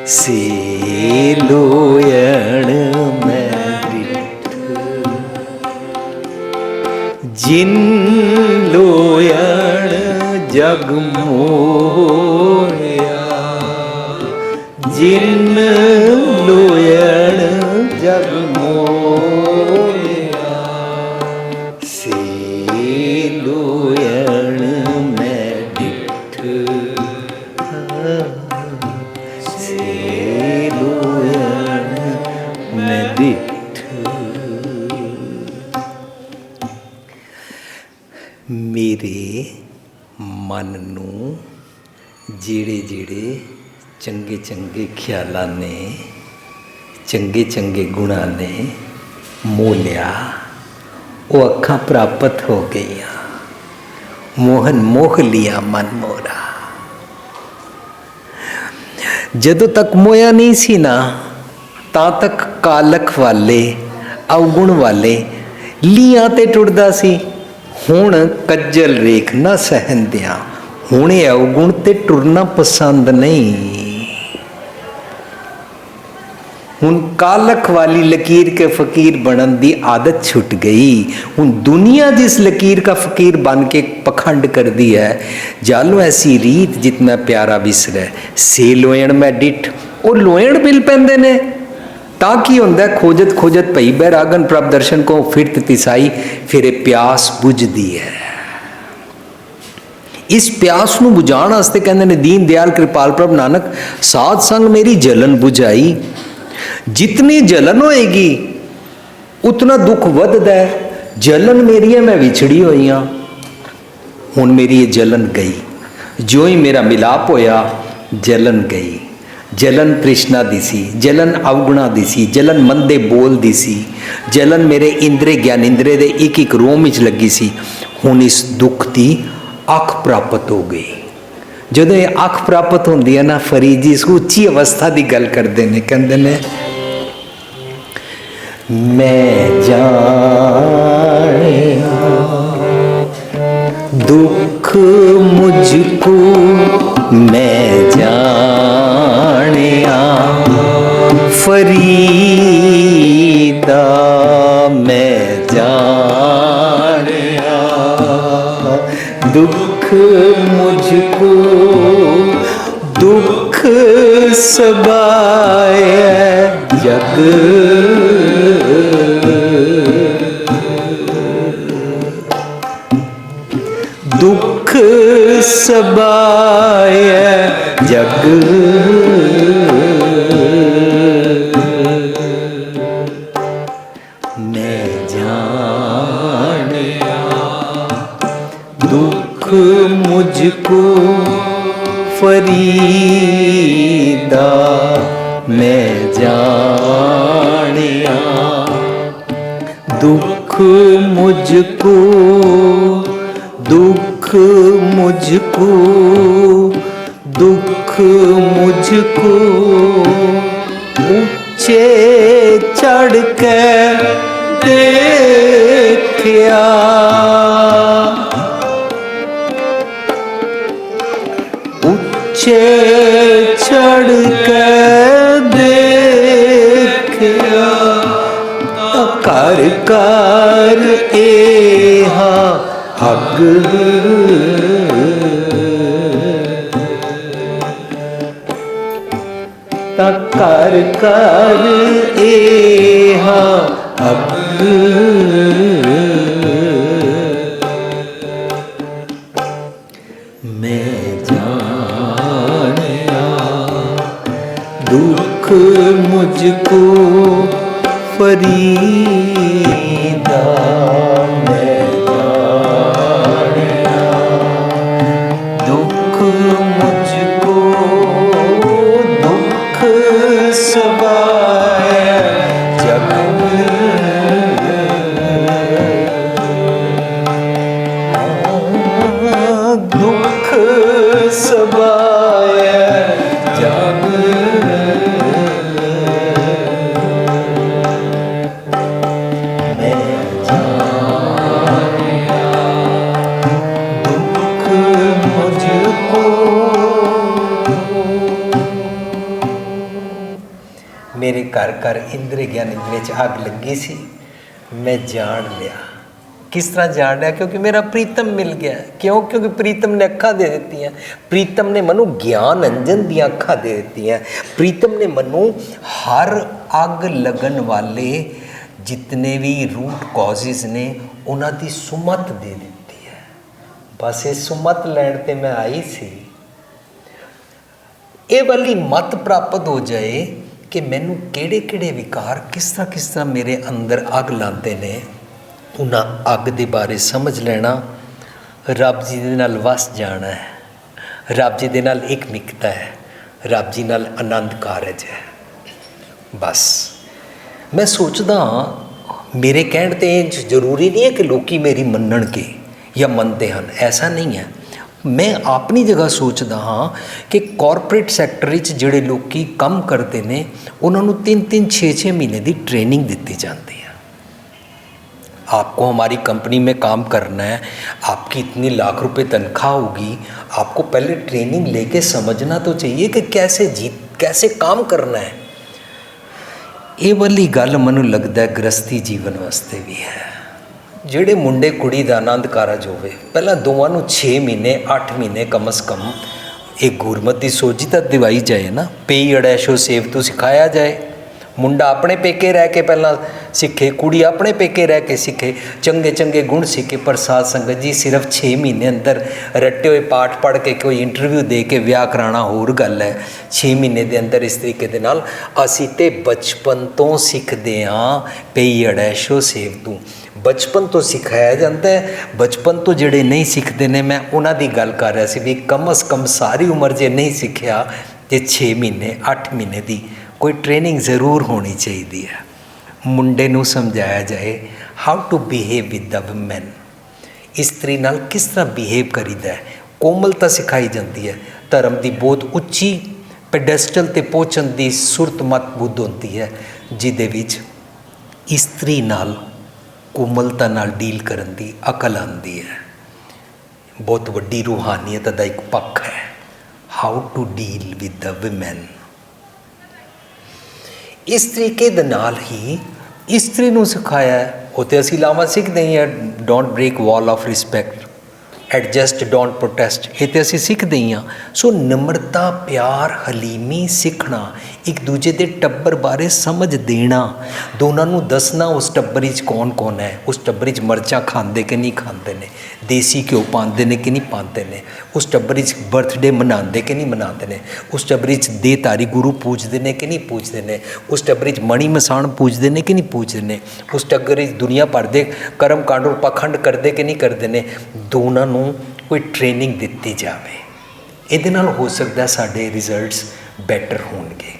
ਸੇ ਲੋਇਣ ਮੈਂ ਡਿਠ, ਜਿਨ ਲੋਇਣ ਜਗ ਮੋਹਿਆ, ਜਿਨ ਲੋਇਣ ਜਗ ਮੋਹਿਆ, ਸੇ ਲੋਇਣ ਮੈਂ ਡਿਠ, ਸੇ ਲੋਇਣ ਮੈਂ ਡਿਠ। ਮੇਰੇ ਮਨ ਨੂੰ ਜਿਹੜੇ ਜਿਹੜੇ ਚੰਗੇ ਚੰਗੇ ਖਿਆਲਾਂ ਨੇ, ਚੰਗੇ ਚੰਗੇ ਗੁਣਾਂ ਨੇ ਮੋਹ ਲਿਆ, ਉਹ ਅੱਖਾਂ ਪ੍ਰਾਪਤ ਹੋ ਗਈਆਂ। ਮੋਹਨ ਮੋਹ ਲਿਆ ਮਨ ਮੋਰਾ। ਜਦੋਂ ਤੱਕ ਮੋਇਆ ਨਹੀਂ ਸੀ ਨਾ, ਤਾਂ ਤੱਕ ਕਾਲਖ ਵਾਲੇ ਅਵਗੁਣ ਵਾਲੇ ਲੀਆਂ ਤੇ ਟੁੱਟਦਾ ਸੀ। ਹੁਣ ਕੱਜਲ ਰੇਖ ਨਾ ਸਹਿੰਦਿਆਂ, ਹੁਣ ਇਹ ਅਵਗੁਣ ਤੇ ਟੁਰਨਾ ਪਸੰਦ ਨਹੀਂ। ਹੁਣ ਕਾਲਖ ਵਾਲੀ ਲकीर के फकीर बनन की आदत छुट गई। ਹੁਣ दुनिया जिस लकीर का फकीर बन के पखंड कर दी है। जालो ऐसी रीत जितना प्यारा विसरै से लोयण मैं डिठ। ਉਹ ਲੋਇਣ ਮਿਲ ਪੈਂਦੇ ਨੇ ਤਾਂ ਕੀ ਹੁੰਦਾ? ਖੋਜਤ ਖੋਜਤ ਭਈ ਬੈਰਾਗਨ ਪ੍ਰਭ ਦਰਸ਼ਨ ਕੋ ਫਿਰਤ ਤਿਸਾਈ। ਫਿਰ ਇਹ ਪਿਆਸ ਬੁਝਦੀ ਹੈ। ਇਸ ਪਿਆਸ ਨੂੰ ਬੁਝਾਉਣ ਵਾਸਤੇ ਕਹਿੰਦੇ ਨੇ ਦੀਨ ਦਿਆਲ ਕਿਰਪਾਲ ਪ੍ਰਭ ਨਾਨਕ ਸਾਧ ਸੰਗ ਮੇਰੀ ਜਲਨ ਬੁਝਾਈ। जितनी जलन होएगी उतना दुख वधदा है। जलन मेरी है, मैं विछड़ी हुई हाँ। हुण मेरी ये जलन गई, जो ही मेरा मिलाप होया जलन गई। जलन तृष्णा दी सी, जलन अवगुणा दी सी, जलन मन दे बोल दी सी, जलन मेरे इंद्रे ज्ञान इंद्रे दे एक एक रोम विच लगी सी। हुण इस दुख की अख प्राप्त हो गई। ਜਦੋਂ ਇਹ ਅੱਖ ਪ੍ਰਾਪਤ ਹੁੰਦੀ ਹੈ ਨਾ, ਫਰੀਦ ਜੀ ਇਸ ਉੱਚੀ ਅਵਸਥਾ ਦੀ ਗੱਲ ਕਰਦੇ ਨੇ। ਕਹਿੰਦੇ ਨੇ ਮੈਂ ਜਾਣਿਆ ਦੁੱਖ ਮੁਝਕੋ, ਮੈਂ ਜਾਣਿਆ ਫਰੀਦਾ, ਮੈਂ ਜਾਣਿਆ दुख मुझको दुख सबाए जग। दुख सबाए जग, मैं जानिया दुख मुझको फरीदा, मैं जानिया दुख मुझको दुख मुझको दुख मुझको ऊंचे चढ़ के देखिया। ऊंचे चढ़ के देखिया, कर कर एहा हग। कर कर एहा हग। मैं जानिया दुख मुझको फरीदा, मैं जानिया दुख मुझको दुख सबाए जग। दुख सबाए जग। मैं जानिया दुख मुझको। मेरे घर घर इंद्र ज्ञान इंद्रिय च अग लगी सी। मैं जान लिया। किस तरह जान लिया? क्योंकि मेरा प्रीतम मिल गया। क्यों? क्योंकि प्रीतम ने अखा दे देती हैं। प्रीतम ने मनु ज्ञान अंजन दी अखा दे देती हैं। प्रीतम ने मनु हर अग लगन वाले जितने भी रूट कॉजेज ने उन्हां दी सुमत दे दी है। बस ये सुमत लैण ते मैं आई सी। ਇਹ ਵਾਲੀ ਮਤ ਪ੍ਰਾਪਤ ਹੋ ਜਾਏ ਕਿ ਮੈਨੂੰ ਕਿਹੜੇ ਵਿਕਾਰ ਕਿਸ ਤਰ੍ਹਾਂ ਮੇਰੇ ਅੰਦਰ ਅੱਗ ਲਾਉਂਦੇ ਨੇ, ਉਹਨਾਂ ਅੱਗ ਦੇ ਬਾਰੇ ਸਮਝ ਲੈਣਾ, ਰੱਬ ਜੀ ਦੇ ਨਾਲ ਵਸ ਜਾਣਾ ਹੈ, ਰੱਬ ਜੀ ਦੇ ਨਾਲ ਇੱਕ ਮਿਕਤਾ ਹੈ, ਰੱਬ ਜੀ ਨਾਲ ਆਨੰਦ ਕਾਰਜ ਹੈ। ਬਸ ਮੈਂ ਸੋਚਦਾ ਹਾਂ ਮੇਰੇ ਕਹਿਣ 'ਤੇ ਜ਼ਰੂਰੀ ਨਹੀਂ ਹੈ ਕਿ ਲੋਕੀ ਮੇਰੀ ਮੰਨਣਗੇ ਜਾਂ ਮੰਨਦੇ ਹਨ, ਐਸਾ ਨਹੀਂ ਹੈ। ਮੈਂ ਆਪਣੀ ਜਗ੍ਹਾ ਸੋਚਦਾ ਹਾਂ ਕਿ ਕਾਰਪੋਰੇਟ ਸੈਕਟਰ ਵਿੱਚ ਜਿਹੜੇ ਲੋਕੀ ਕੰਮ ਕਰਦੇ ਨੇ ਉਹਨਾਂ ਨੂੰ 3-3 6-6 ਮਹੀਨੇ ਦੀ ट्रेनिंग ਦਿੱਤੀ ਜਾਂਦੀ है। आपको हमारी कंपनी में काम करना है, आपकी इतनी लाख रुपए तनख्वाह होगी, आपको पहले ट्रेनिंग लेके समझना तो चाहिए कि कैसे काम करना है। ये वाली गल मैनूं लगता है गृहस्थी जीवन वास्ते भी है। ਜਿਹੜੇ ਮੁੰਡੇ ਕੁੜੀ ਦਾ ਆਨੰਦ ਕਾਰਜ ਹੋਵੇ, ਪਹਿਲਾਂ ਦੋਵਾਂ ਨੂੰ 6 ਮਹੀਨੇ 8 ਮਹੀਨੇ ਕਮ ਸੇ ਕਮ ਇਹ ਗੁਰਮਤਿ ਦੀ ਸੋਝੀ ਤਾਂ ਦਿਵਾਈ ਜਾਏ ਨਾ, ਪਈ ਅੜੈਸ਼ੋ ਸੇਵ ਤੋਂ ਸਿਖਾਇਆ ਜਾਏ। ਮੁੰਡਾ ਆਪਣੇ ਪੇਕੇ ਰਹਿ ਕੇ ਪਹਿਲਾਂ ਸਿੱਖੇ, ਕੁੜੀ ਆਪਣੇ ਪੇਕੇ ਰਹਿ ਕੇ ਸਿੱਖੇ, ਚੰਗੇ ਗੁਣ ਸਿੱਖੇ। ਪਰ ਸਾਧ ਸੰਗਤ ਜੀ ਸਿਰਫ 6 ਮਹੀਨੇ ਅੰਦਰ ਰੱਟੇ ਹੋਏ ਪਾਠ ਪੜ੍ਹ ਕੇ ਕੋਈ ਇੰਟਰਵਿਊ ਦੇ ਕੇ ਵਿਆਹ ਕਰਾਉਣਾ ਹੋਰ ਗੱਲ ਹੈ। 6 ਮਹੀਨੇ ਦੇ ਅੰਦਰ ਇਸ ਤਰੀਕੇ ਦੇ ਨਾਲ ਅਸੀਂ ਤਾਂ ਬਚਪਨ ਤੋਂ ਸਿੱਖਦੇ ਹਾਂ, ਪਈ ਅੜੈਸ਼ੋ ਸੇਵ ਤੋਂ ਬਚਪਨ ਤੋਂ ਸਿਖਾਇਆ ਜਾਂਦਾ ਹੈ। ਬਚਪਨ ਤੋਂ ਜਿਹੜੇ ਨਹੀਂ ਸਿੱਖਦੇ ਨੇ, ਮੈਂ ਉਹਨਾਂ ਦੀ ਗੱਲ ਕਰ ਰਿਹਾ ਸੀ ਵੀ ਕਮ ਸੇ ਕਮ ਸਾਰੀ ਉਮਰ ਜੇ ਨਹੀਂ ਸਿੱਖਿਆ ਤੇ 6 ਮਹੀਨੇ 8 ਮਹੀਨੇ ਦੀ ਕੋਈ ਟ੍ਰੇਨਿੰਗ ਜ਼ਰੂਰ ਹੋਣੀ ਚਾਹੀਦੀ ਹੈ। ਮੁੰਡੇ ਨੂੰ ਸਮਝਾਇਆ ਜਾਏ how to behave with the woman, ਇਸਤਰੀ ਨਾਲ ਕਿਸ ਤਰ੍ਹਾਂ ਬਿਹੇਵ ਕਰੀਦਾ ਹੈ, ਕੋਮਲਤਾ ਸਿਖਾਈ ਜਾਂਦੀ ਹੈ। ਧਰਮ ਦੀ ਬਹੁਤ ਉੱਚੀ ਪੈਡੈਸਟਲ 'ਤੇ ਪਹੁੰਚਣ ਦੀ ਸੁਰਤ ਮਤ ਬੁੱਧ ਹੁੰਦੀ ਹੈ, ਜਿਹਦੇ ਵਿੱਚ ਇਸਤਰੀ ਨਾਲ ਕੋਮਲਤਾ ਨਾਲ ਡੀਲ ਕਰਨ ਦੀ ਅਕਲ ਆਉਂਦੀ ਹੈ। ਬਹੁਤ ਵੱਡੀ ਰੂਹਾਨੀਅਤ ਦਾ ਇੱਕ ਪੱਖ ਹੈ, how to deal with the woman. ਇਸ ਤਰੀਕੇ ਦੇ ਨਾਲ ਹੀ ਇਸਤਰੀ ਨੂੰ ਸਿਖਾਇਆ ਹੈ। ਉਹ ਤਾਂ ਅਸੀਂ ਲਾਵਾਂ ਸਿੱਖਦੇ ਹੀ ਹਾਂ, don't break wall of respect, adjust don't protest, ਇਹ ਤਾਂ ਅਸੀਂ ਸਿੱਖਦੇ ਹੀ ਹਾਂ। ਸੋ ਨਿਮਰਤਾ, ਪਿਆਰ, ਹਲੀਮੀ ਸਿੱਖਣਾ, ਇੱਕ ਦੂਜੇ ਦੇ ਟੱਬਰ ਬਾਰੇ ਸਮਝ ਦੇਣਾ, ਦੋਨਾਂ ਨੂੰ ਦੱਸਣਾ ਉਸ ਟੱਬਰ ਵਿੱਚ ਕੌਣ ਹੈ, ਉਸ ਟੱਬਰ ਵਿੱਚ ਮਿਰਚਾਂ ਖਾਂਦੇ ਕਿ ਨਹੀਂ ਖਾਂਦੇ ਨੇ, ਦੇਸੀ ਘਿਓ ਪਾਉਂਦੇ ਨੇ ਕਿ ਨਹੀਂ ਪਾਉਂਦੇ ਨੇ, ਉਸ ਟੱਬਰ ਵਿੱਚ ਬਰਥਡੇ ਮਨਾਉਂਦੇ ਕਿ ਨਹੀਂ ਮਨਾਉਂਦੇ ਨੇ, ਉਸ ਟੱਬਰ ਵਿੱਚ ਦੇਹਧਾਰੀ ਗੁਰੂ ਪੂਜਦੇ ਨੇ ਕਿ ਨਹੀਂ ਪੂਜਦੇ ਨੇ, ਉਸ ਟੱਬਰ ਵਿੱਚ ਮਣੀ ਮਸਾਣ ਪੂਜਦੇ ਨੇ ਕਿ ਨਹੀਂ ਪੂਜਦੇ ਨੇ, ਉਸ ਟੱਬਰ ਵਿੱਚ ਦੁਨੀਆ ਭਰ ਦੇ ਕਰਮ ਕਾਂਡ ਔਰ ਪਾਖੰਡ ਕਰਦੇ ਕਿ ਨਹੀਂ ਕਰਦੇ ਨੇ। ਦੋਨਾਂ ਨੂੰ ਕੋਈ ਟ੍ਰੇਨਿੰਗ ਦਿੱਤੀ ਜਾਵੇ, ਇਹਦੇ ਨਾਲ ਹੋ ਸਕਦਾ ਸਾਡੇ ਰਿਜ਼ਲਟਸ ਬੈਟਰ ਹੋਣਗੇ।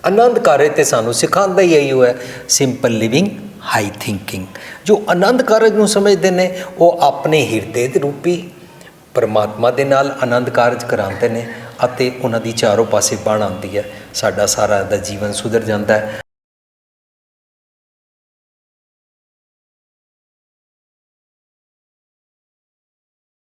ਆਨੰਦ ਕਾਰਜ ਤੇ ਸਾਨੂੰ ਸਿਖਾਉਂਦਾ ਹੀ ਇਹੀ ਹੈ, ਸਿੰਪਲ ਲਿਵਿੰਗ, ਹਾਈ ਥਿੰਕਿੰਗ। ਜੋ ਆਨੰਦ ਕਾਰਜ ਨੂੰ ਸਮਝਦੇ ਨੇ ਉਹ ਆਪਣੇ ਹਿਰਦੇ ਦੇ ਰੂਪੀ ਪਰਮਾਤਮਾ ਦੇ ਨਾਲ ਆਨੰਦ ਕਾਰਜ ਕਰਾਉਂਦੇ ਨੇ ਅਤੇ ਉਹਨਾਂ ਦੀ ਚਾਰੋਂ ਪਾਸੇ ਬਣ ਆਉਂਦੀ ਹੈ। ਸਾਡਾ ਸਾਰਾ ਦਾ ਜੀਵਨ ਸੁਧਰ ਜਾਂਦਾ ਹੈ।